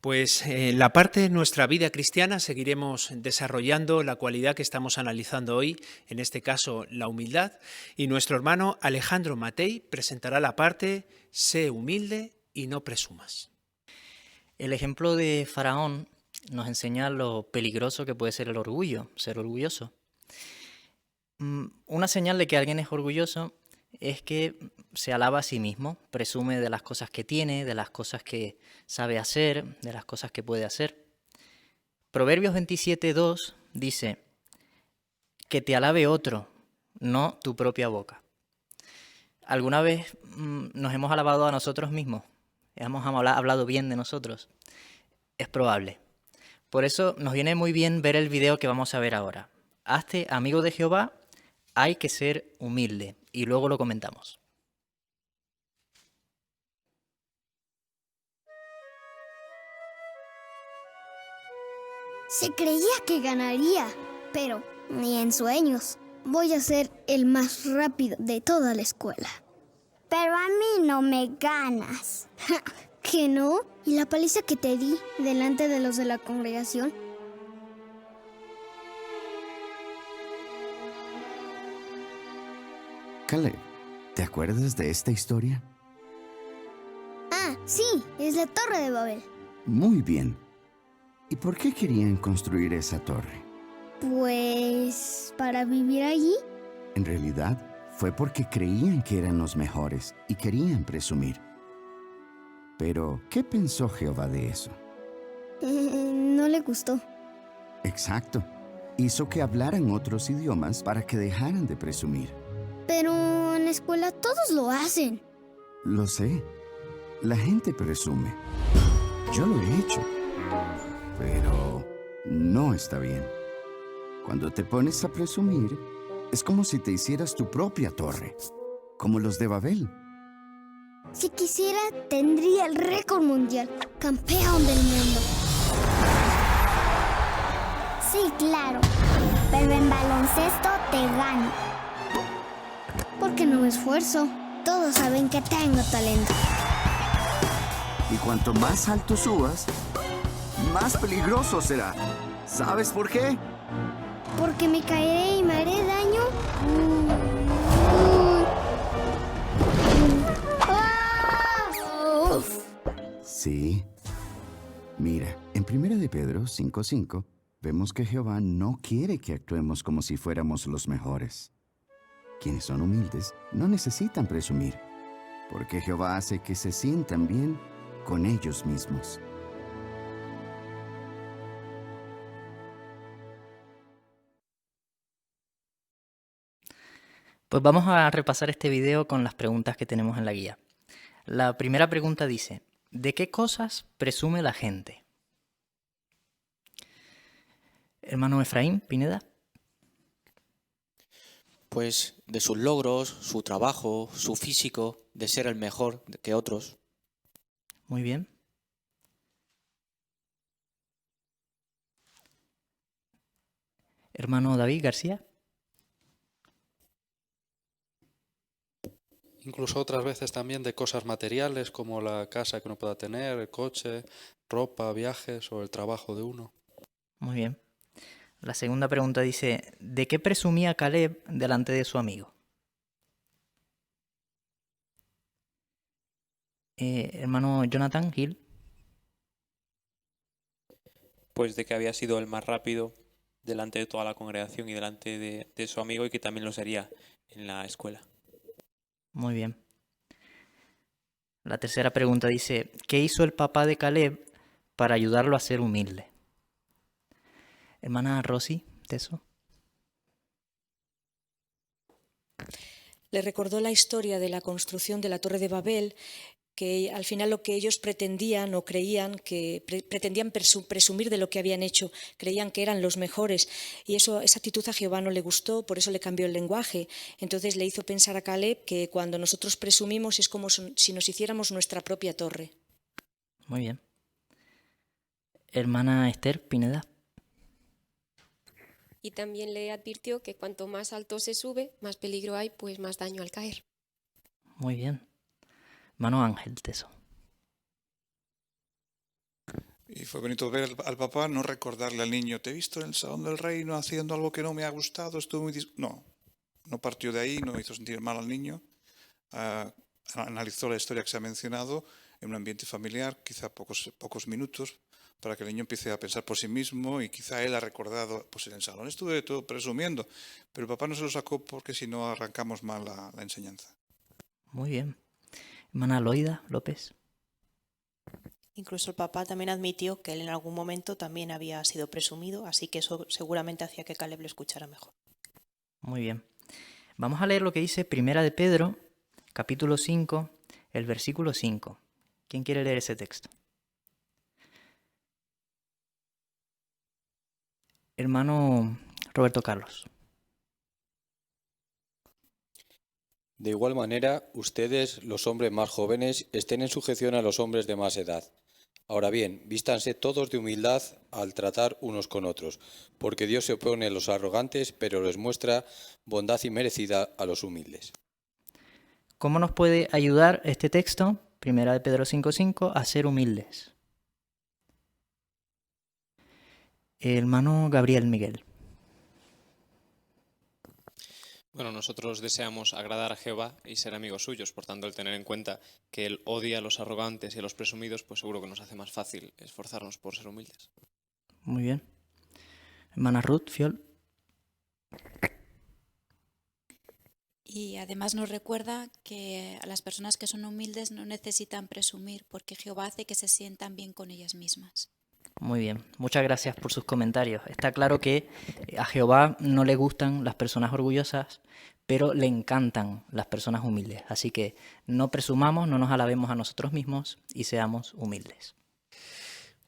Pues en la parte de nuestra vida cristiana seguiremos desarrollando la cualidad que estamos analizando hoy, en este caso la humildad, y nuestro hermano Alejandro Matei presentará la parte Sé humilde y no presumas. El ejemplo de Faraón nos enseña lo peligroso que puede ser el orgullo, ser orgulloso. Una señal de que alguien es orgulloso es que se alaba a sí mismo, presume de las cosas que tiene, de las cosas que sabe hacer, de las cosas que puede hacer. Proverbios 27:2 dice, que te alabe otro, no tu propia boca. ¿Alguna vez nos hemos alabado a nosotros mismos? ¿Hemos hablado bien de nosotros? Es probable. Por eso nos viene muy bien ver el video que vamos a ver ahora. Hazte amigo de Jehová, hay que ser humilde. Y luego lo comentamos. Se creía que ganaría, pero ni en sueños. Voy a ser el más rápido de toda la escuela. Pero a mí no me ganas. ¿Que no? ¿Y la paliza que te di delante de los de la congregación? Caleb, ¿te acuerdas de esta historia? Ah, sí, es la Torre de Babel. Muy bien. ¿Y por qué querían construir esa torre? Pues para vivir allí. En realidad, fue porque creían que eran los mejores y querían presumir. Pero, ¿qué pensó Jehová de eso? No le gustó. Exacto. Hizo que hablaran otros idiomas para que dejaran de presumir. Pero en la escuela todos lo hacen. Lo sé. La gente presume. Yo lo he hecho. Pero no está bien. Cuando te pones a presumir, es como si te hicieras tu propia torre, como los de Babel. Si quisiera, tendría el récord mundial, campeón del mundo. Sí, claro, pero en baloncesto te gano. Porque no me esfuerzo. Todos saben que tengo talento. Y cuanto más alto subas, más peligroso será. ¿Sabes por qué? Porque me caeré y me haré daño. Sí. Mira, en 1 de Pedro 5:5 vemos que Jehová no quiere que actuemos como si fuéramos los mejores. Quienes son humildes no necesitan presumir, porque Jehová hace que se sientan bien con ellos mismos. Pues vamos a repasar este video con las preguntas que tenemos en la guía. La primera pregunta dice, ¿de qué cosas presume la gente? Hermano Efraín Pineda. Pues de sus logros, su trabajo, su físico, de ser el mejor que otros. Muy bien. Hermano David García. Incluso otras veces también de cosas materiales como la casa que uno pueda tener, el coche, ropa, viajes o el trabajo de uno. Muy bien. La segunda pregunta dice, ¿de qué presumía Caleb delante de su amigo? Hermano Jonathan Hill. Pues de que había sido el más rápido delante de toda la congregación y delante de su amigo y que también lo sería en la escuela. Muy bien. La tercera pregunta dice, ¿qué hizo el papá de Caleb para ayudarlo a ser humilde? Hermana Rosy Teso. Le recordó la historia de la construcción de la Torre de Babel, que al final lo que ellos pretendían o creían, que pretendían presumir de lo que habían hecho, creían que eran los mejores, y esa actitud a Jehová no le gustó, por eso le cambió el lenguaje. Entonces le hizo pensar a Caleb que cuando nosotros presumimos es como si nos hiciéramos nuestra propia torre. Muy bien. Hermana Esther Pineda. Y también le advirtió que cuanto más alto se sube, más peligro hay, pues más daño al caer. Muy bien. Hermano Ángel Teso. Y fue bonito ver al papá no recordarle al niño, te he visto en el Salón del Reino haciendo algo que no me ha gustado, estuve muy... No partió de ahí, no hizo sentir mal al niño, analizó la historia que se ha mencionado en un ambiente familiar, quizá pocos minutos, para que el niño empiece a pensar por sí mismo y quizá él ha recordado, pues en el salón estuve todo presumiendo, pero el papá no se lo sacó porque si no arrancamos mal la enseñanza. Muy bien. Hermana Loida López. Incluso el papá también admitió que él en algún momento también había sido presumido, así que eso seguramente hacía que Caleb le escuchara mejor. Muy bien. Vamos a leer lo que dice 1 de Pedro, capítulo 5, el versículo 5. ¿Quién quiere leer ese texto? Hermano Roberto Carlos. De igual manera, ustedes, los hombres más jóvenes, estén en sujeción a los hombres de más edad. Ahora bien, vístanse todos de humildad al tratar unos con otros, porque Dios se opone a los arrogantes, pero les muestra bondad inmerecida a los humildes. ¿Cómo nos puede ayudar este texto, 1 de Pedro 5:5, a ser humildes? Hermano Gabriel Miguel. Bueno, nosotros deseamos agradar a Jehová y ser amigos suyos, por tanto, el tener en cuenta que Él odia a los arrogantes y a los presumidos, pues seguro que nos hace más fácil esforzarnos por ser humildes. Muy bien. Hermana Ruth, Fiol. Y además nos recuerda que a las personas que son humildes no necesitan presumir, porque Jehová hace que se sientan bien con ellas mismas. Muy bien, muchas gracias por sus comentarios. Está claro que a Jehová no le gustan las personas orgullosas, pero le encantan las personas humildes. Así que no presumamos, no nos alabemos a nosotros mismos y seamos humildes.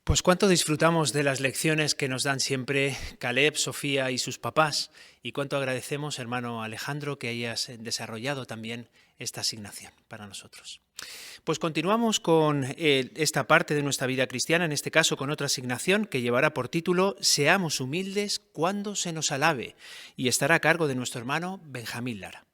Pues cuánto disfrutamos de las lecciones que nos dan siempre Caleb, Sofía y sus papás, y cuánto agradecemos, hermano Alejandro, que hayas desarrollado también esta asignación para nosotros. Pues continuamos con esta parte de nuestra vida cristiana, en este caso con otra asignación que llevará por título Seamos humildes cuando se nos alabe, y estará a cargo de nuestro hermano Benjamín Lara.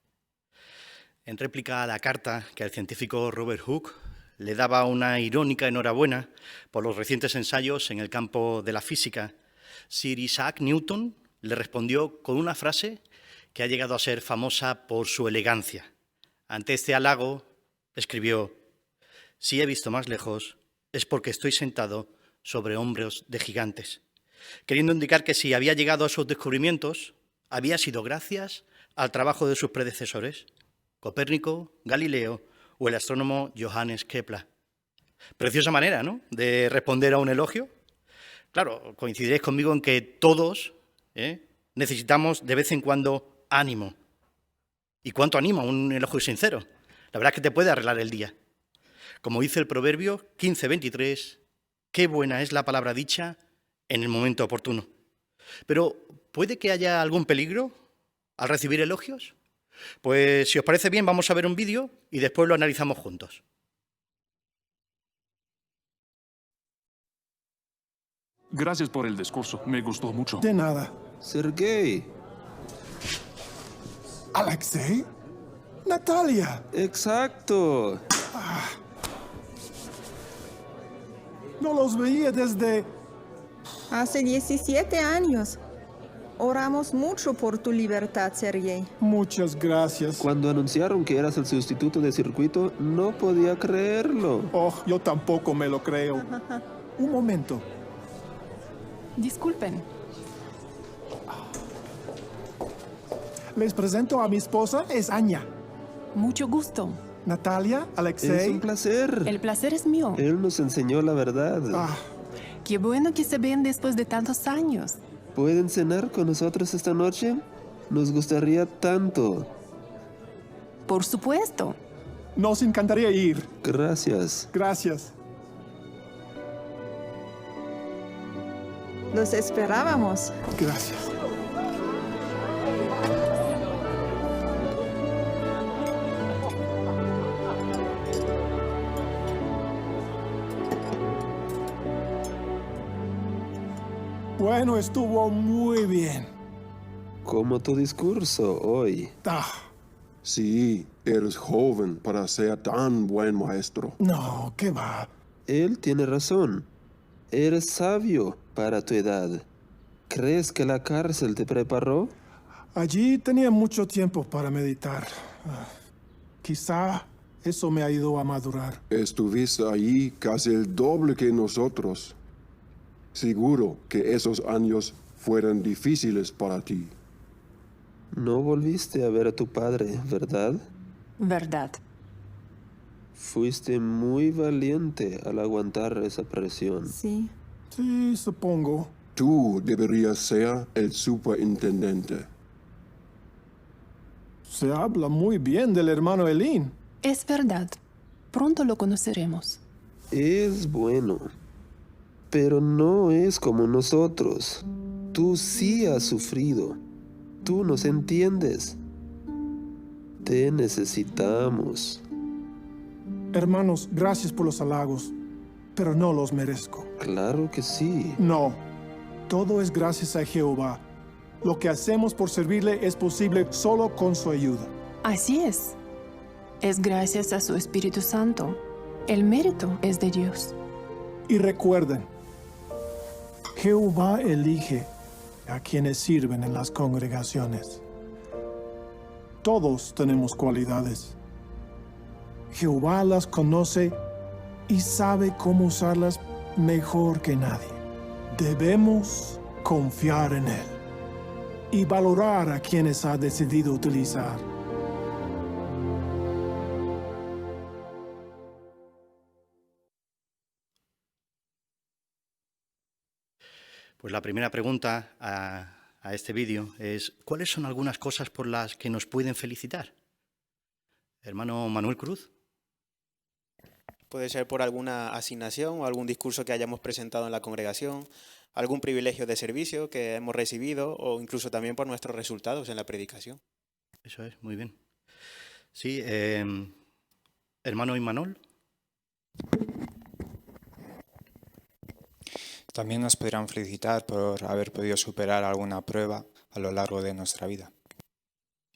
En réplica a la carta que el científico Robert Hooke le daba una irónica enhorabuena por los recientes ensayos en el campo de la física, Sir Isaac Newton le respondió con una frase que ha llegado a ser famosa por su elegancia. Ante este halago, escribió: «Si he visto más lejos, es porque estoy sentado sobre hombros de gigantes», queriendo indicar que si había llegado a sus descubrimientos, había sido gracias al trabajo de sus predecesores, Copérnico, Galileo o el astrónomo Johannes Kepler. Preciosa manera, ¿no?, de responder a un elogio. Claro, coincidiréis conmigo en que todos necesitamos de vez en cuando ánimo. ¿Y cuánto anima un elogio sincero? La verdad es que te puede arreglar el día. Como dice el Proverbio 15:23, qué buena es la palabra dicha en el momento oportuno. Pero, ¿puede que haya algún peligro al recibir elogios? Pues si os parece bien, vamos a ver un vídeo y después lo analizamos juntos. Gracias por el discurso, me gustó mucho. De nada. Sergei. ¿Alexei? Natalia. Exacto. No los veía desde... Hace 17 años. Oramos mucho por tu libertad, Sergei. Muchas gracias. Cuando anunciaron que eras el sustituto de circuito, no podía creerlo. Oh, yo tampoco me lo creo. Un momento. Disculpen. Les presento a mi esposa, es Anya. Mucho gusto. Natalia, Alexei. Es un placer. El placer es mío. Él nos enseñó la verdad. Qué bueno que se ven después de tantos años. ¿Pueden cenar con nosotros esta noche? Nos gustaría tanto. Por supuesto. Nos encantaría ir. Gracias. Gracias. Los esperábamos. Gracias. Bueno, estuvo muy bien. Como tu discurso hoy. Sí, eres joven para ser tan buen maestro. No, ¿qué va? Él tiene razón. Eres sabio para tu edad. ¿Crees que la cárcel te preparó? Allí tenía mucho tiempo para meditar. Quizá eso me ayudó a madurar. Estuviste allí casi el doble que nosotros. Seguro que esos años fueron difíciles para ti. No volviste a ver a tu padre, ¿verdad? Verdad. Fuiste muy valiente al aguantar esa presión. Sí. Sí, supongo. Tú deberías ser el superintendente. Se habla muy bien del hermano Elín. Es verdad. Pronto lo conoceremos. Es bueno. Pero no es como nosotros. Tú sí has sufrido. Tú nos entiendes. Te necesitamos. Hermanos, gracias por los halagos, pero no los merezco. Claro que sí. No, todo es gracias a Jehová. Lo que hacemos por servirle es posible solo con su ayuda. Así es. Es gracias a su Espíritu Santo. El mérito es de Dios. Y recuerden, Jehová elige a quienes sirven en las congregaciones. Todos tenemos cualidades. Jehová las conoce y sabe cómo usarlas mejor que nadie. Debemos confiar en Él y valorar a quienes ha decidido utilizar. Pues la primera pregunta a este vídeo es: ¿cuáles son algunas cosas por las que nos pueden felicitar? Hermano Manuel Cruz. Puede ser por alguna asignación o algún discurso que hayamos presentado en la congregación, algún privilegio de servicio que hemos recibido o incluso también por nuestros resultados en la predicación. Eso es, muy bien. Sí, hermano Imanol. También nos podrán felicitar por haber podido superar alguna prueba a lo largo de nuestra vida.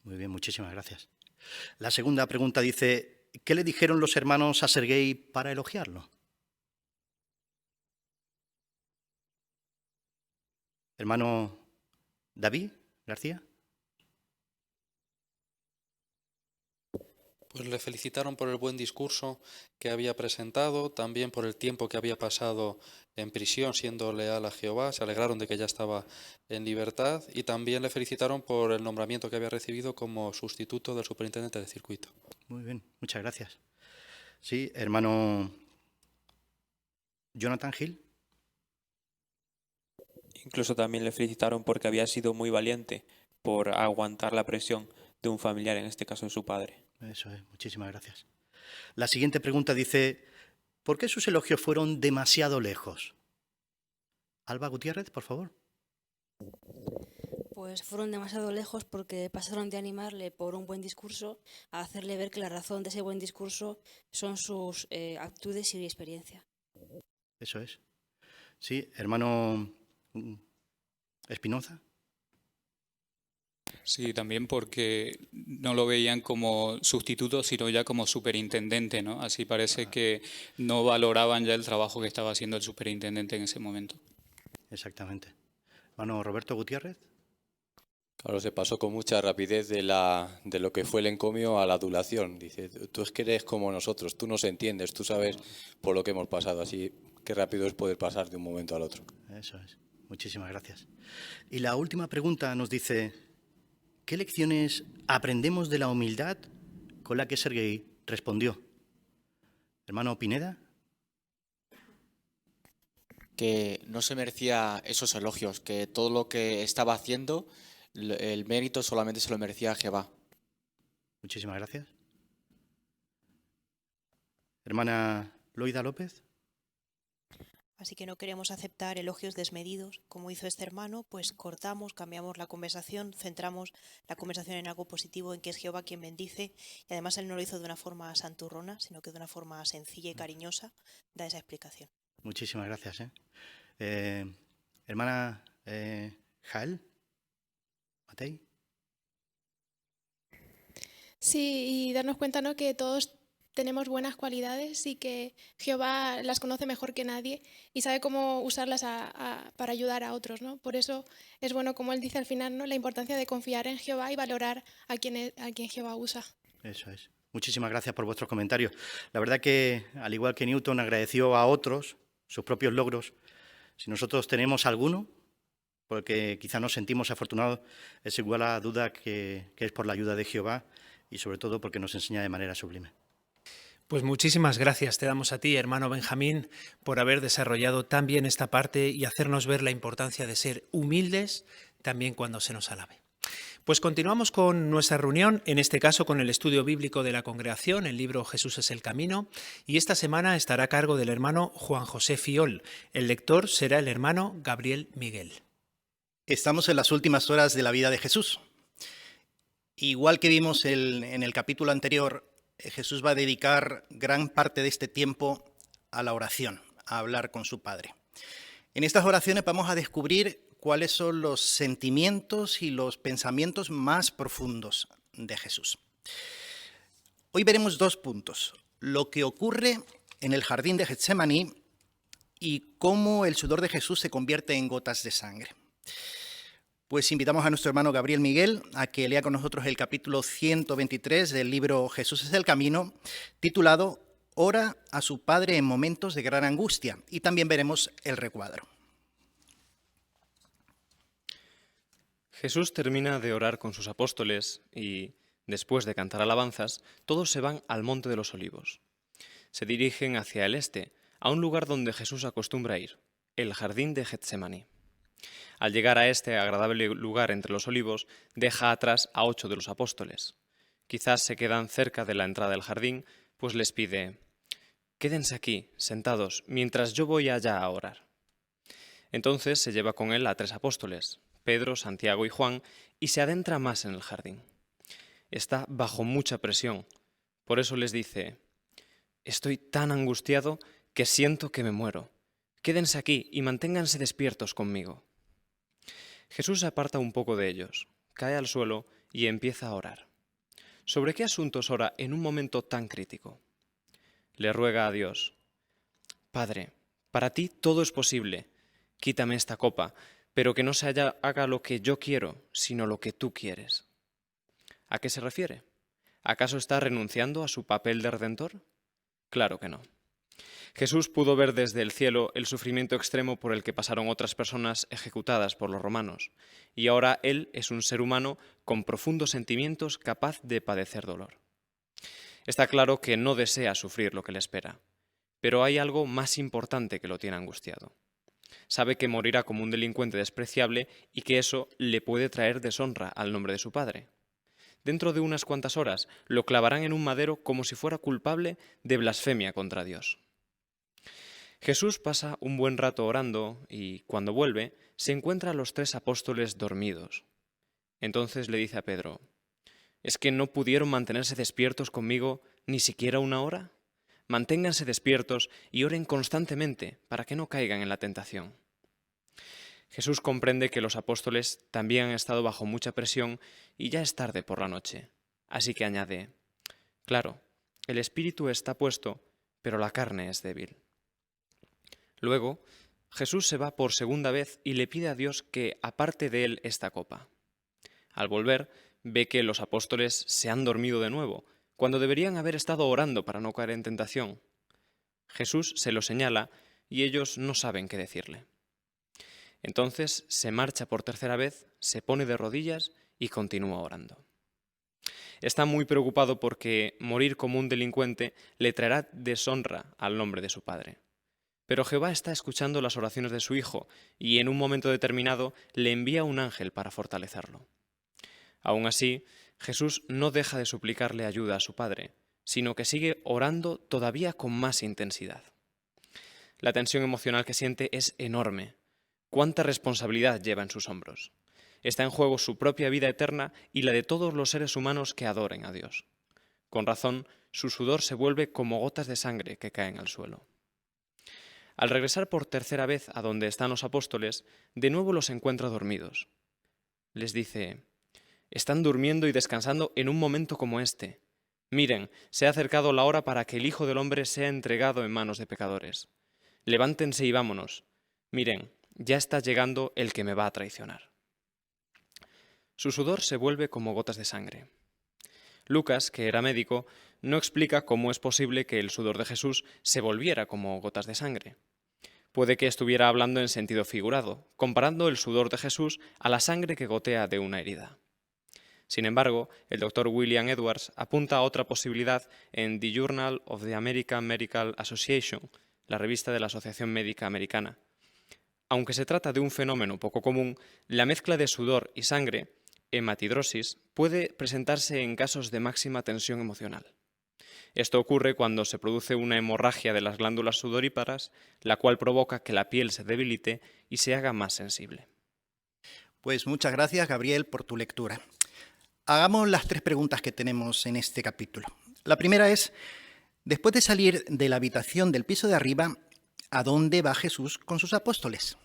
Muy bien, muchísimas gracias. La segunda pregunta dice: ¿qué le dijeron los hermanos a Sergei para elogiarlo? Hermano David García. Pues le felicitaron por el buen discurso que había presentado, también por el tiempo que había pasado en prisión siendo leal a Jehová, se alegraron de que ya estaba en libertad y también le felicitaron por el nombramiento que había recibido como sustituto del superintendente de circuito. Muy bien, muchas gracias. Sí, hermano Jonathan Gil. Incluso también le felicitaron porque había sido muy valiente por aguantar la presión de un familiar, en este caso de su padre. Eso es, muchísimas gracias. La siguiente pregunta dice: ¿por qué sus elogios fueron demasiado lejos? Alba Gutiérrez, por favor. Pues fueron demasiado lejos porque pasaron de animarle por un buen discurso a hacerle ver que la razón de ese buen discurso son sus actitudes y experiencia. Eso es. Sí, hermano Espinoza. Sí, también porque no lo veían como sustituto, sino ya como superintendente, ¿no? Así parece que no valoraban ya el trabajo que estaba haciendo el superintendente en ese momento. Exactamente. Hermano Roberto Gutiérrez. Claro, se pasó con mucha rapidez de lo que fue el encomio a la adulación. Dice, tú es que eres como nosotros, tú nos entiendes, tú sabes por lo que hemos pasado. Así, qué rápido es poder pasar de un momento al otro. Eso es. Muchísimas gracias. Y la última pregunta nos dice: ¿qué lecciones aprendemos de la humildad con la que Sergei respondió? Hermano Pineda. Que no se merecía esos elogios, que todo lo que estaba haciendo, el mérito solamente se lo merecía a Jehová. Muchísimas gracias. Hermana Loida López. Así que no queremos aceptar elogios desmedidos. Como hizo este hermano, pues cortamos, cambiamos la conversación, centramos la conversación en algo positivo, en que es Jehová quien bendice. Y además él no lo hizo de una forma santurrona, sino que de una forma sencilla y cariñosa da esa explicación. Muchísimas gracias. Hermana Jael Matei. Sí, y darnos cuenta, ¿no?, que todos tenemos buenas cualidades y que Jehová las conoce mejor que nadie y sabe cómo usarlas para ayudar a otros, ¿no? Por eso es bueno, como él dice al final, ¿no?, la importancia de confiar en Jehová y valorar a quien Jehová usa. Eso es. Muchísimas gracias por vuestros comentarios. La verdad que, al igual que Newton agradeció a otros sus propios logros, si nosotros tenemos alguno, porque quizá nos sentimos afortunados, es igual a duda que es por la ayuda de Jehová y sobre todo porque nos enseña de manera sublime. Pues muchísimas gracias te damos a ti, hermano Benjamín, por haber desarrollado tan bien esta parte y hacernos ver la importancia de ser humildes también cuando se nos alabe. Pues continuamos con nuestra reunión, en este caso con el estudio bíblico de la congregación, el libro Jesús es el camino, y esta semana estará a cargo del hermano Juan José Fiol. El lector será el hermano Gabriel Miguel. Estamos en las últimas horas de la vida de Jesús. Igual que vimos en el capítulo anterior, Jesús va a dedicar gran parte de este tiempo a la oración, a hablar con su Padre. En estas oraciones vamos a descubrir cuáles son los sentimientos y los pensamientos más profundos de Jesús. Hoy veremos dos puntos: lo que ocurre en el jardín de Getsemaní y cómo el sudor de Jesús se convierte en gotas de sangre. Pues invitamos a nuestro hermano Gabriel Miguel a que lea con nosotros el capítulo 123 del libro Jesús es el camino, titulado Ora a su Padre en momentos de gran angustia, y también veremos el recuadro. Jesús termina de orar con sus apóstoles y, después de cantar alabanzas, todos se van al Monte de los Olivos. Se dirigen hacia el este, a un lugar donde Jesús acostumbra ir, el jardín de Getsemaní. Al llegar a este agradable lugar entre los olivos, deja atrás a 8 de los apóstoles. Quizás se quedan cerca de la entrada del jardín, pues les pide: «Quédense aquí, sentados, mientras yo voy allá a orar». Entonces se lleva con él a 3 apóstoles, Pedro, Santiago y Juan, y se adentra más en el jardín. Está bajo mucha presión, por eso les dice: «Estoy tan angustiado que siento que me muero. Quédense aquí y manténganse despiertos conmigo». Jesús se aparta un poco de ellos, cae al suelo y empieza a orar. ¿Sobre qué asuntos ora en un momento tan crítico? Le ruega a Dios: «Padre, para ti todo es posible. Quítame esta copa, pero que no se haga lo que yo quiero, sino lo que tú quieres». ¿A qué se refiere? ¿Acaso está renunciando a su papel de redentor? Claro que no. Jesús pudo ver desde el cielo el sufrimiento extremo por el que pasaron otras personas ejecutadas por los romanos, y ahora Él es un ser humano con profundos sentimientos capaz de padecer dolor. Está claro que no desea sufrir lo que le espera, pero hay algo más importante que lo tiene angustiado. Sabe que morirá como un delincuente despreciable y que eso le puede traer deshonra al nombre de su Padre. Dentro de unas cuantas horas lo clavarán en un madero como si fuera culpable de blasfemia contra Dios. Jesús pasa un buen rato orando y, cuando vuelve, se encuentra a los 3 apóstoles dormidos. Entonces le dice a Pedro: ¿es que no pudieron mantenerse despiertos conmigo ni siquiera una hora? Manténganse despiertos y oren constantemente para que no caigan en la tentación. Jesús comprende que los apóstoles también han estado bajo mucha presión y ya es tarde por la noche. Así que añade: claro, el espíritu está puesto, pero la carne es débil. Luego, Jesús se va por segunda vez y le pide a Dios que aparte de él esta copa. Al volver, ve que los apóstoles se han dormido de nuevo, cuando deberían haber estado orando para no caer en tentación. Jesús se lo señala y ellos no saben qué decirle. Entonces se marcha por tercera vez, se pone de rodillas y continúa orando. Está muy preocupado porque morir como un delincuente le traerá deshonra al nombre de su Padre. Pero Jehová está escuchando las oraciones de su Hijo y en un momento determinado le envía un ángel para fortalecerlo. Aún así, Jesús no deja de suplicarle ayuda a su Padre, sino que sigue orando todavía con más intensidad. La tensión emocional que siente es enorme. ¿Cuánta responsabilidad lleva en sus hombros? Está en juego su propia vida eterna y la de todos los seres humanos que adoren a Dios. Con razón, su sudor se vuelve como gotas de sangre que caen al suelo. Al regresar por tercera vez a donde están los apóstoles, de nuevo los encuentra dormidos. Les dice: «Están durmiendo y descansando en un momento como este. Miren, se ha acercado la hora para que el Hijo del Hombre sea entregado en manos de pecadores. Levántense y vámonos. Miren, ya está llegando el que me va a traicionar». Su sudor se vuelve como gotas de sangre. Lucas, que era médico, no explica cómo es posible que el sudor de Jesús se volviera como gotas de sangre. Puede que estuviera hablando en sentido figurado, comparando el sudor de Jesús a la sangre que gotea de una herida. Sin embargo, el doctor William Edwards apunta a otra posibilidad en The Journal of the American Medical Association, la revista de la Asociación Médica Americana. Aunque se trata de un fenómeno poco común, la mezcla de sudor y sangre, hematidrosis, puede presentarse en casos de máxima tensión emocional. Esto ocurre cuando se produce una hemorragia de las glándulas sudoríparas, la cual provoca que la piel se debilite y se haga más sensible. Pues muchas gracias, Gabriel, por tu lectura. Hagamos las 3 preguntas que tenemos en este capítulo. La primera es: después de salir de la habitación del piso de arriba, ¿a dónde va Jesús con sus apóstoles?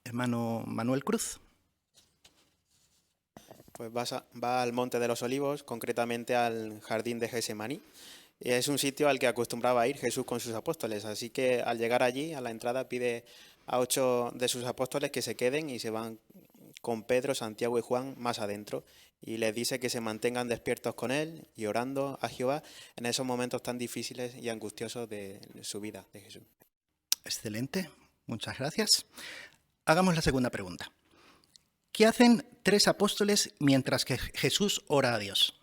Hermano Manuel Cruz. Pues va al Monte de los Olivos, concretamente al jardín de Getsemaní. Es un sitio al que acostumbraba ir Jesús con sus apóstoles, así que al llegar allí, a la entrada, pide a 8 de sus apóstoles que se queden y se van con Pedro, Santiago y Juan más adentro. Y les dice que se mantengan despiertos con él y orando a Jehová en esos momentos tan difíciles y angustiosos de su vida de Jesús. Excelente, muchas gracias. Hagamos la segunda pregunta. ¿Qué hacen 3 apóstoles mientras que Jesús ora a Dios?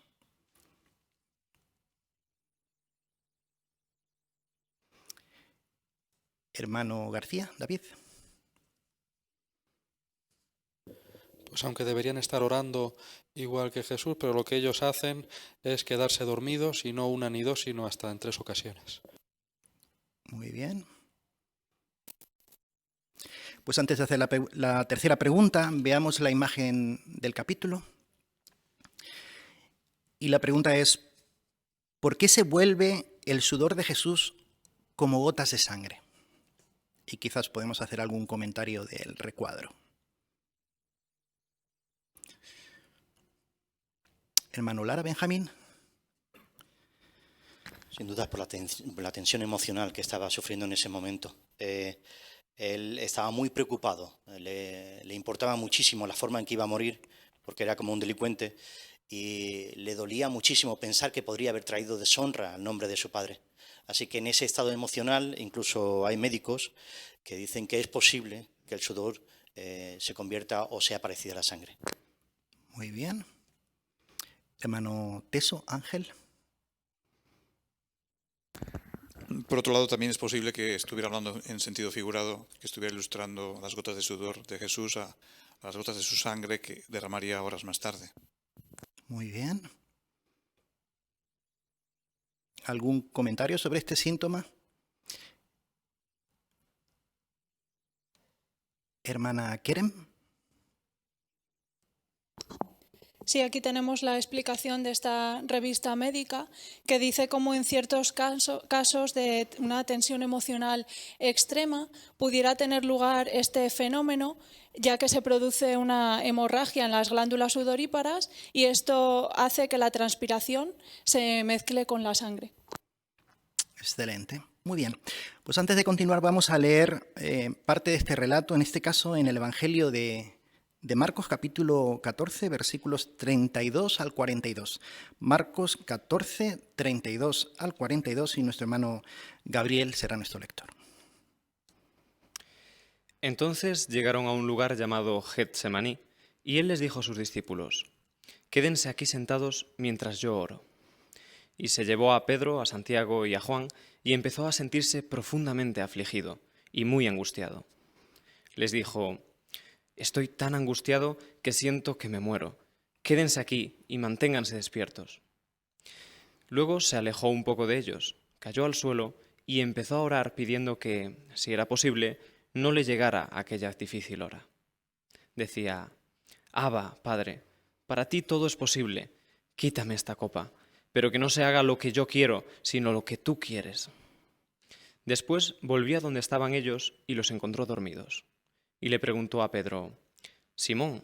Hermano García, David. Pues aunque deberían estar orando igual que Jesús, pero lo que ellos hacen es quedarse dormidos, y no una ni dos, sino hasta en 3 ocasiones. Muy bien. Pues antes de hacer la tercera pregunta, veamos la imagen del capítulo. Y la pregunta es, ¿por qué se vuelve el sudor de Jesús como gotas de sangre? Y quizás podemos hacer algún comentario del recuadro. Hermano Lara, Benjamín. Sin duda por la tensión emocional que estaba sufriendo en ese momento. Él estaba muy preocupado, le importaba muchísimo la forma en que iba a morir, porque era como un delincuente, y le dolía muchísimo pensar que podría haber traído deshonra al nombre de su padre. Así que en ese estado emocional, incluso hay médicos que dicen que es posible que el sudor se convierta o sea parecido a la sangre. Muy bien. Hermano Teso, Ángel. Por otro lado, también es posible que estuviera hablando en sentido figurado, que estuviera ilustrando las gotas de sudor de Jesús a las gotas de su sangre que derramaría horas más tarde. Muy bien. ¿Algún comentario sobre este síntoma? Hermana Kerem. Sí, aquí tenemos la explicación de esta revista médica que dice cómo en ciertos casos de una tensión emocional extrema pudiera tener lugar este fenómeno, ya que se produce una hemorragia en las glándulas sudoríparas y esto hace que la transpiración se mezcle con la sangre. Excelente. Muy bien. Pues antes de continuar vamos a leer parte de este relato, en este caso en el Evangelio de Marcos, capítulo 14, versículos 32 al 42. Marcos 14, 32 al 42, y nuestro hermano Gabriel será nuestro lector. Entonces llegaron a un lugar llamado Getsemaní, y él les dijo a sus discípulos: «Quédense aquí sentados mientras yo oro». Y se llevó a Pedro, a Santiago y a Juan, y empezó a sentirse profundamente afligido y muy angustiado. Les dijo: «Estoy tan angustiado que siento que me muero. Quédense aquí y manténganse despiertos». Luego se alejó un poco de ellos, cayó al suelo y empezó a orar pidiendo que, si era posible, no le llegara aquella difícil hora. Decía: «Abba, Padre, para ti todo es posible. Quítame esta copa, pero que no se haga lo que yo quiero, sino lo que tú quieres». Después volvió a donde estaban ellos y los encontró dormidos. Y le preguntó a Pedro: «Simón,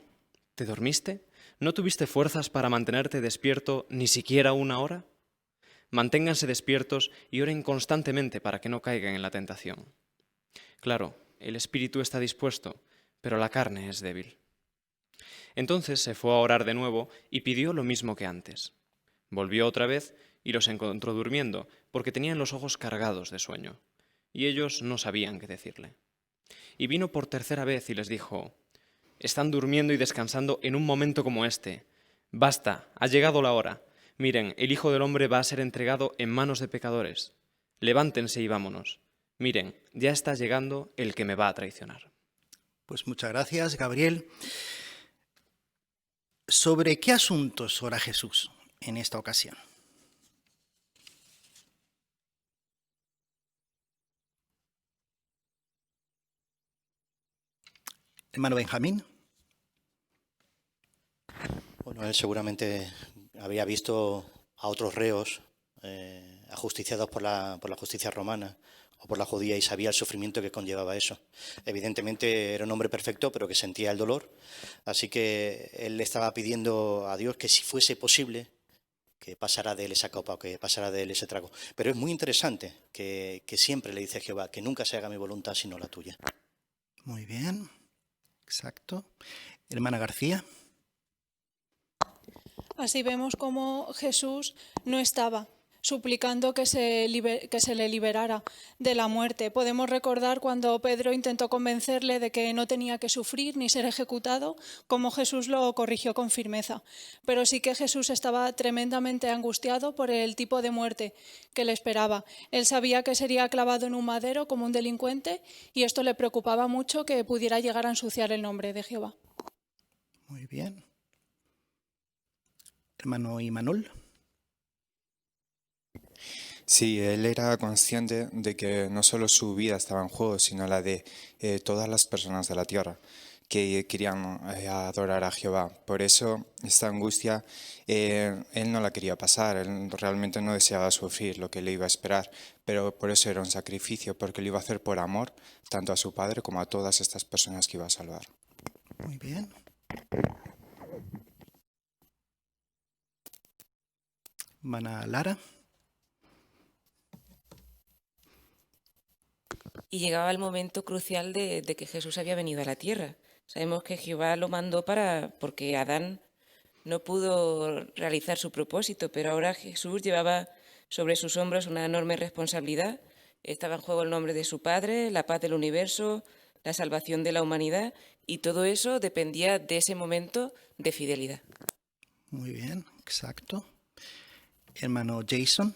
¿te dormiste? ¿No tuviste fuerzas para mantenerte despierto ni siquiera una hora? Manténganse despiertos y oren constantemente para que no caigan en la tentación. Claro, el espíritu está dispuesto, pero la carne es débil». Entonces se fue a orar de nuevo y pidió lo mismo que antes. Volvió otra vez y los encontró durmiendo, porque tenían los ojos cargados de sueño, y ellos no sabían qué decirle. Y vino por tercera vez y les dijo: «Están durmiendo y descansando en un momento como este. Basta, ha llegado la hora. Miren, el Hijo del Hombre va a ser entregado en manos de pecadores. Levántense y vámonos. Miren, ya está llegando el que me va a traicionar». Pues muchas gracias, Gabriel. ¿Sobre qué asuntos ora Jesús en esta ocasión? Hermano Benjamín. Bueno, él seguramente había visto a otros reos ajusticiados por la justicia romana o por la judía y sabía el sufrimiento que conllevaba eso. Evidentemente era un hombre perfecto, pero que sentía el dolor, así que él le estaba pidiendo a Dios que si fuese posible que pasara de él esa copa o que pasara de él ese trago. Pero es muy interesante que siempre le dice a Jehová que nunca se haga mi voluntad sino la tuya. Muy bien, exacto. Hermana García. Así vemos cómo Jesús no estaba suplicando que se le liberara de la muerte. Podemos recordar cuando Pedro intentó convencerle de que no tenía que sufrir ni ser ejecutado, cómo Jesús lo corrigió con firmeza. Pero sí que Jesús estaba tremendamente angustiado por el tipo de muerte que le esperaba. Él sabía que sería clavado en un madero como un delincuente y esto le preocupaba mucho, que pudiera llegar a ensuciar el nombre de Jehová. Muy bien. Hermano Imanol. Sí, él era consciente de que no solo su vida estaba en juego, sino la de todas las personas de la tierra que querían adorar a Jehová. Por eso esta angustia él no la quería pasar, él realmente no deseaba sufrir lo que le iba a esperar, pero por eso era un sacrificio, porque lo iba a hacer por amor tanto a su padre como a todas estas personas que iba a salvar. Muy bien. Hermana Lara. Y llegaba el momento crucial de que Jesús había venido a la tierra. Sabemos que Jehová lo mandó porque Adán no pudo realizar su propósito, pero ahora Jesús llevaba sobre sus hombros una enorme responsabilidad. Estaba en juego el nombre de su Padre, la paz del universo, la salvación de la humanidad, y todo eso dependía de ese momento de fidelidad. Muy bien, exacto. Hermano Jason.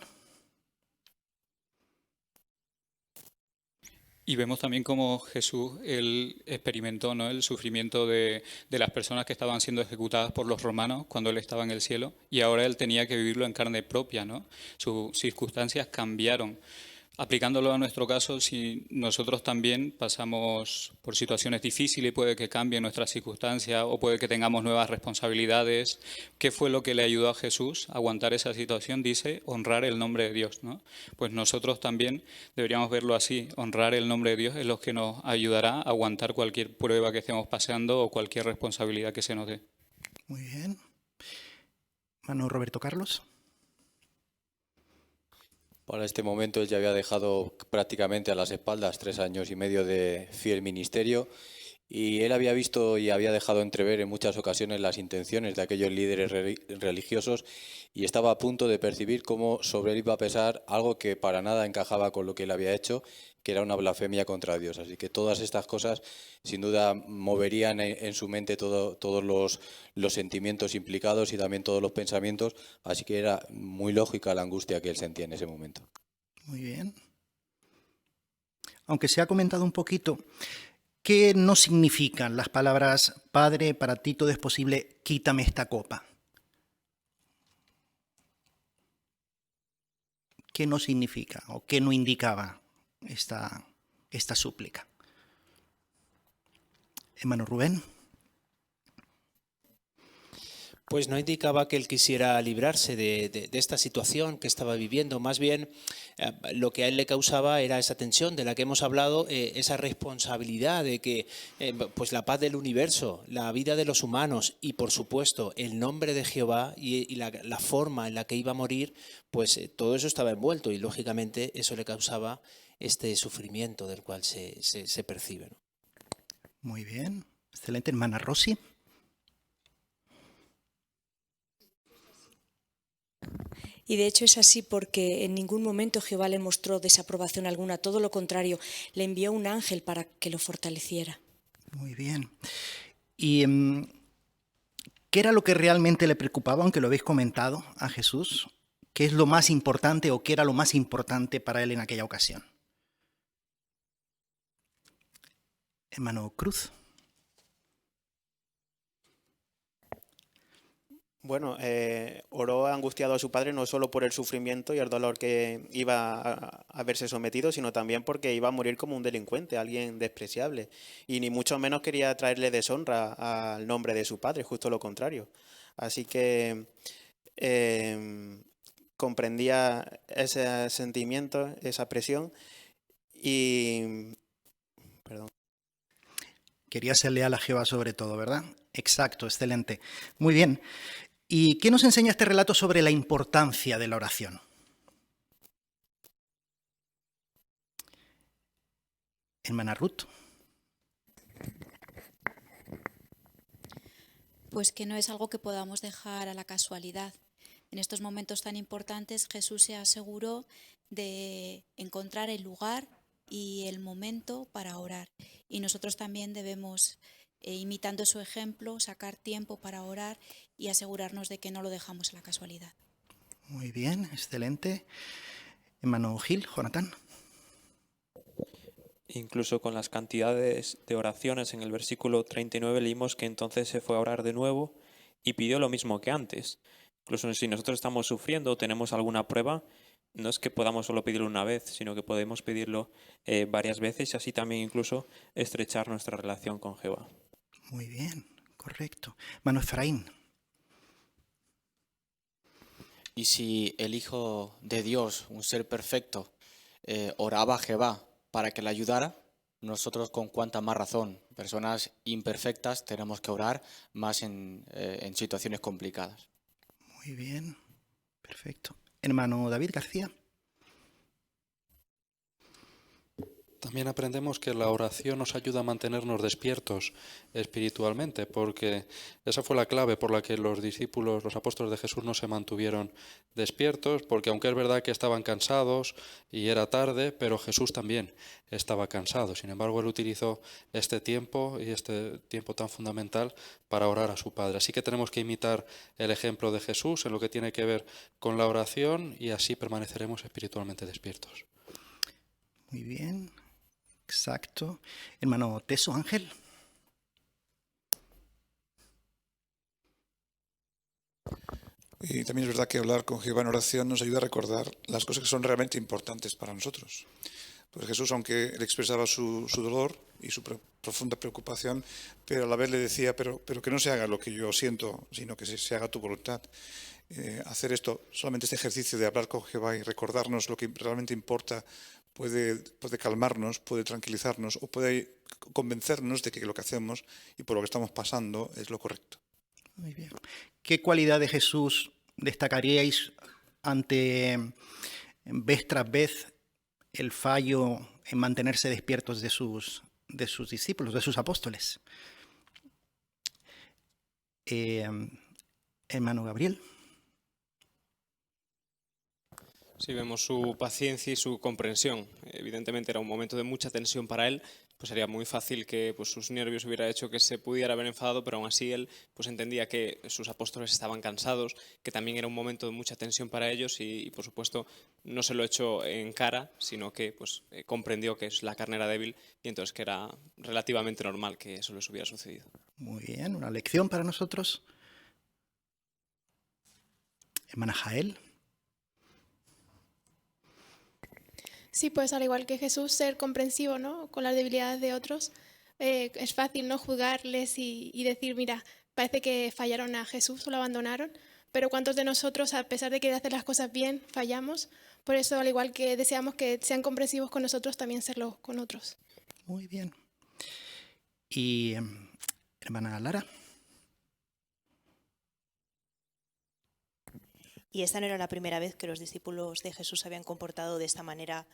Y vemos también cómo Jesús él experimentó, ¿no?, el sufrimiento de las personas que estaban siendo ejecutadas por los romanos cuando él estaba en el cielo, y ahora él tenía que vivirlo en carne propia, ¿no? Sus circunstancias cambiaron. Aplicándolo a nuestro caso, si nosotros también pasamos por situaciones difíciles, puede que cambien nuestras circunstancias o puede que tengamos nuevas responsabilidades. ¿Qué fue lo que le ayudó a Jesús a aguantar esa situación? Dice, honrar el nombre de Dios, ¿no? Pues nosotros también deberíamos verlo así. Honrar el nombre de Dios es lo que nos ayudará a aguantar cualquier prueba que estemos pasando o cualquier responsabilidad que se nos dé. Muy bien. Hermano Roberto Carlos. Para este momento él ya había dejado prácticamente a las espaldas 3 años y medio de fiel ministerio, y él había visto y había dejado entrever en muchas ocasiones las intenciones de aquellos líderes religiosos, y estaba a punto de percibir cómo sobre él iba a pesar algo que para nada encajaba con lo que él había hecho, que era una blasfemia contra Dios. Así que todas estas cosas sin duda moverían en su mente todos los sentimientos implicados y también todos los pensamientos, así que era muy lógica la angustia que él sentía en ese momento. Muy bien. Aunque se ha comentado un poquito, ¿qué no significan las palabras Padre, para ti todo es posible, quítame esta copa? ¿Qué no significa o qué no indicaba esta súplica? Hermano Rubén. Pues no indicaba que él quisiera librarse de esta situación que estaba viviendo. Más bien, lo que a él le causaba era esa tensión de la que hemos hablado, esa responsabilidad de que pues la paz del universo, la vida de los humanos y, por supuesto, el nombre de Jehová y la forma en la que iba a morir, pues todo eso estaba envuelto y, lógicamente, eso le causaba este sufrimiento del cual se percibe, ¿no? Muy bien. Excelente. Hermana Rosy. Y de hecho es así porque en ningún momento Jehová le mostró desaprobación alguna, todo lo contrario, le envió un ángel para que lo fortaleciera. Muy bien. ¿Y qué era lo que realmente le preocupaba, aunque lo habéis comentado, a Jesús? ¿Qué es lo más importante o qué era lo más importante para él en aquella ocasión? Hermano Cruz. Bueno, oró angustiado a su padre no solo por el sufrimiento y el dolor que iba a verse sometido, sino también porque iba a morir como un delincuente, alguien despreciable. Y ni mucho menos quería traerle deshonra al nombre de su padre, justo lo contrario. Así que comprendía ese sentimiento, esa presión y... Perdón. Quería ser leal a Jehová sobre todo, ¿verdad? Exacto, excelente. Muy bien. ¿Y qué nos enseña este relato sobre la importancia de la oración? Hermana Ruth. Pues que no es algo que podamos dejar a la casualidad. En estos momentos tan importantes, Jesús se aseguró de encontrar el lugar y el momento para orar. Y nosotros también debemos, imitando su ejemplo, sacar tiempo para orar y asegurarnos de que no lo dejamos a la casualidad. Muy bien, excelente. Hermano Gil, Jonathan. Incluso con las cantidades de oraciones en el versículo 39 leímos que entonces se fue a orar de nuevo y pidió lo mismo que antes. Incluso si nosotros estamos sufriendo o tenemos alguna prueba, no es que podamos solo pedirlo una vez, sino que podemos pedirlo varias veces y así también incluso estrechar nuestra relación con Jehová. Muy bien, correcto. Hermano Efraín. Y si el Hijo de Dios, un ser perfecto, oraba a Jehová para que le ayudara, nosotros con cuánta más razón, personas imperfectas, tenemos que orar más en situaciones complicadas. Muy bien, perfecto. Hermano David García. También aprendemos que la oración nos ayuda a mantenernos despiertos espiritualmente, porque esa fue la clave por la que los discípulos, los apóstoles de Jesús no se mantuvieron despiertos, porque aunque es verdad que estaban cansados y era tarde, pero Jesús también estaba cansado. Sin embargo, él utilizó este tiempo y este tiempo tan fundamental para orar a su Padre. Así que tenemos que imitar el ejemplo de Jesús en lo que tiene que ver con la oración y así permaneceremos espiritualmente despiertos. Muy bien. Exacto. Hermano Teso Ángel. Y también es verdad que hablar con Jehová en oración nos ayuda a recordar las cosas que son realmente importantes para nosotros. Pues Jesús, aunque él expresaba su dolor y su profunda preocupación, pero a la vez le decía, pero que no se haga lo que yo siento, sino que se haga tu voluntad. Hacer esto, solamente este ejercicio de hablar con Jehová y recordarnos lo que realmente importa, puede calmarnos, puede tranquilizarnos o puede convencernos de que lo que hacemos y por lo que estamos pasando es lo correcto. Muy bien. ¿Qué cualidad de Jesús destacaríais ante vez tras vez el fallo en mantenerse despiertos de sus discípulos, de sus apóstoles? Hermano Gabriel. Sí, vemos su paciencia y su comprensión. Evidentemente era un momento de mucha tensión para él, pues sería muy fácil que pues, sus nervios hubiera hecho que se pudiera haber enfadado, pero aún así él pues, entendía que sus apóstoles estaban cansados, que también era un momento de mucha tensión para ellos y por supuesto no se lo echó en cara, sino que pues, comprendió que es la carne era débil y entonces que era relativamente normal que eso les hubiera sucedido. Muy bien, una lección para nosotros. Hermana Jael. Sí, pues al igual que Jesús, ser comprensivo, ¿no?, con las debilidades de otros. Es fácil no juzgarles y decir, mira, parece que fallaron a Jesús o lo abandonaron, pero ¿cuántos de nosotros, a pesar de querer hacer las cosas bien, fallamos? Por eso, al igual que deseamos que sean comprensivos con nosotros, también serlo con otros. Muy bien. Y hermana Lara. Y esta no era la primera vez que los discípulos de Jesús se habían comportado de esta manera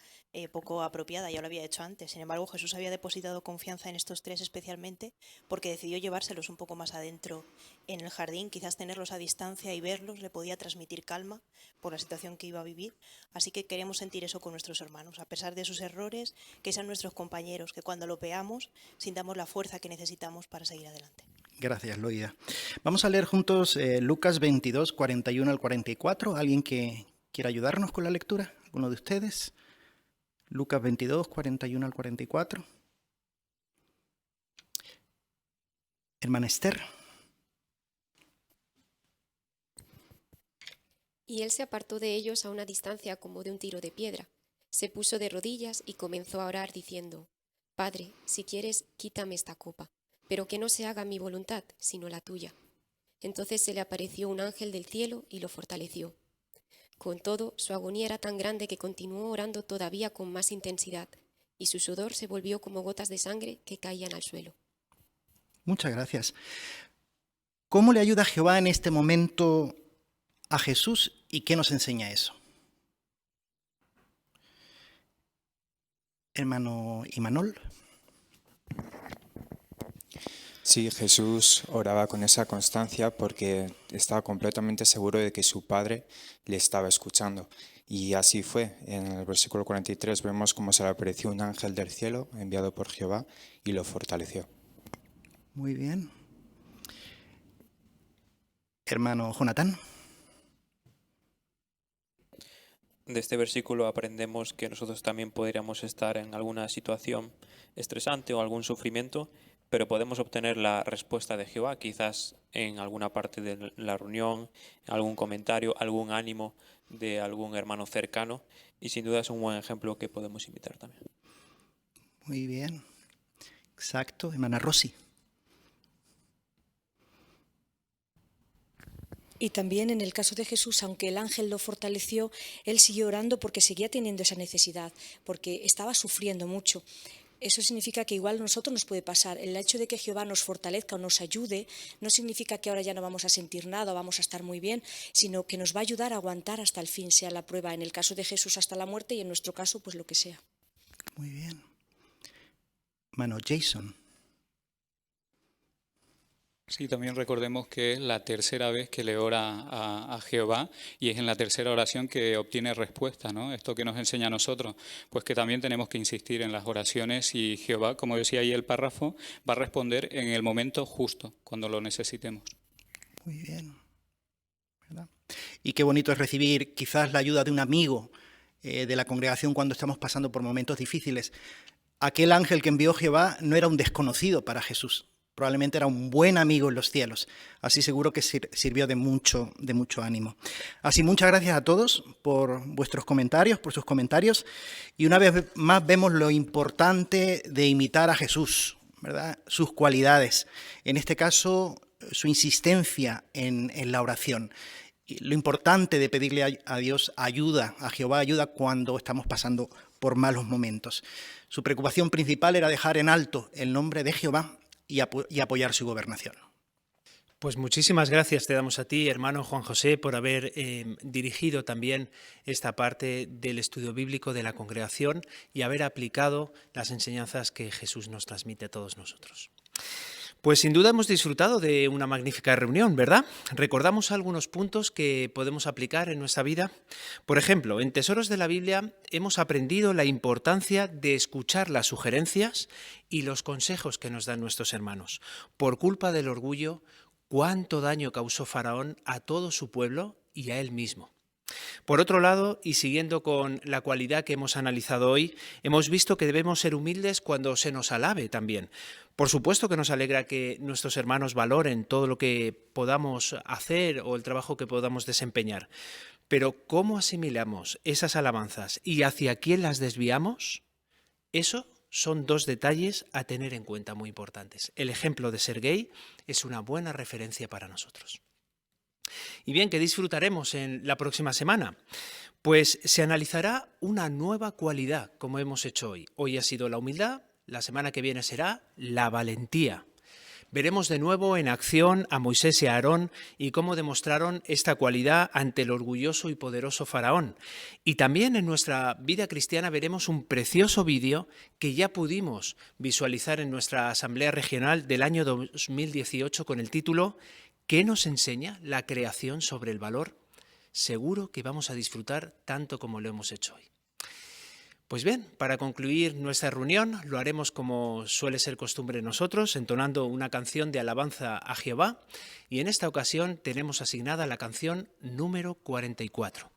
poco apropiada, ya lo había hecho antes. Sin embargo, Jesús había depositado confianza en estos tres especialmente porque decidió llevárselos un poco más adentro en el jardín. Quizás tenerlos a distancia y verlos le podía transmitir calma por la situación que iba a vivir. Así que queremos sentir eso con nuestros hermanos, a pesar de sus errores, que sean nuestros compañeros, que cuando lo veamos sintamos la fuerza que necesitamos para seguir adelante. Gracias, Loida. Vamos a leer juntos Lucas 22, 41 al 44. ¿Alguien que quiera ayudarnos con la lectura? ¿Alguno de ustedes? Lucas 22, 41 al 44. Hermana Esther. Y él se apartó de ellos a una distancia como de un tiro de piedra. Se puso de rodillas y comenzó a orar diciendo: Padre, si quieres, quítame esta copa, pero que no se haga mi voluntad, sino la tuya. Entonces se le apareció un ángel del cielo y lo fortaleció. Con todo, su agonía era tan grande que continuó orando todavía con más intensidad, y su sudor se volvió como gotas de sangre que caían al suelo. Muchas gracias. ¿Cómo le ayuda Jehová en este momento a Jesús y qué nos enseña eso? Hermano Imanol. Sí, Jesús oraba con esa constancia porque estaba completamente seguro de que su Padre le estaba escuchando. Y así fue. En el versículo 43 vemos cómo se le apareció un ángel del cielo enviado por Jehová y lo fortaleció. Muy bien. Hermano Jonathan. De este versículo aprendemos que nosotros también podríamos estar en alguna situación estresante o algún sufrimiento, pero podemos obtener la respuesta de Jehová, quizás en alguna parte de la reunión, algún comentario, algún ánimo de algún hermano cercano, y sin duda es un buen ejemplo que podemos imitar también. Muy bien. Exacto. Hermana Rosy. Y también en el caso de Jesús, aunque el ángel lo fortaleció, él siguió orando porque seguía teniendo esa necesidad, porque estaba sufriendo mucho. Eso significa que igual a nosotros nos puede pasar. El hecho de que Jehová nos fortalezca o nos ayude no significa que ahora ya no vamos a sentir nada o vamos a estar muy bien, sino que nos va a ayudar a aguantar hasta el fin, sea la prueba. En el caso de Jesús hasta la muerte y en nuestro caso pues lo que sea. Muy bien. Hermano Jason. Sí, también recordemos que es la tercera vez que le ora a Jehová y es en la tercera oración que obtiene respuesta, ¿no? Esto que nos enseña a nosotros, pues que también tenemos que insistir en las oraciones y Jehová, como decía ahí el párrafo, va a responder en el momento justo, cuando lo necesitemos. Muy bien. ¿Verdad? Y qué bonito es recibir quizás la ayuda de un amigo de la congregación cuando estamos pasando por momentos difíciles. Aquel ángel que envió Jehová no era un desconocido para Jesús. Probablemente era un buen amigo en los cielos. Así seguro que sirvió de mucho ánimo. Así muchas gracias a todos por vuestros comentarios, por sus comentarios. Y una vez más vemos lo importante de imitar a Jesús, ¿verdad? Sus cualidades. En este caso, su insistencia en la oración. Y lo importante de pedirle a Dios ayuda, a Jehová ayuda cuando estamos pasando por malos momentos. Su preocupación principal era dejar en alto el nombre de Jehová y apoyar su gobernación. Pues muchísimas gracias te damos a ti, hermano Juan José, por haber dirigido también esta parte del estudio bíblico de la congregación y haber aplicado las enseñanzas que Jesús nos transmite a todos nosotros. Pues sin duda hemos disfrutado de una magnífica reunión, ¿verdad? Recordamos algunos puntos que podemos aplicar en nuestra vida. Por ejemplo, en Tesoros de la Biblia hemos aprendido la importancia de escuchar las sugerencias y los consejos que nos dan nuestros hermanos. Por culpa del orgullo, cuánto daño causó Faraón a todo su pueblo y a él mismo. Por otro lado, y siguiendo con la cualidad que hemos analizado hoy, hemos visto que debemos ser humildes cuando se nos alabe también. Por supuesto que nos alegra que nuestros hermanos valoren todo lo que podamos hacer o el trabajo que podamos desempeñar. Pero ¿cómo asimilamos esas alabanzas y hacia quién las desviamos? Eso son dos detalles a tener en cuenta muy importantes. El ejemplo de Sergei es una buena referencia para nosotros. Y bien, ¿qué disfrutaremos en la próxima semana? Pues se analizará una nueva cualidad, como hemos hecho hoy. Hoy ha sido la humildad, la semana que viene será la valentía. Veremos de nuevo en acción a Moisés y a Aarón y cómo demostraron esta cualidad ante el orgulloso y poderoso Faraón. Y también en nuestra vida cristiana veremos un precioso vídeo que ya pudimos visualizar en nuestra asamblea regional del año 2018 con el título ¿Qué nos enseña la creación sobre el valor? Seguro que vamos a disfrutar tanto como lo hemos hecho hoy. Pues bien, para concluir nuestra reunión lo haremos como suele ser costumbre nosotros, entonando una canción de alabanza a Jehová, y en esta ocasión tenemos asignada la canción número 44.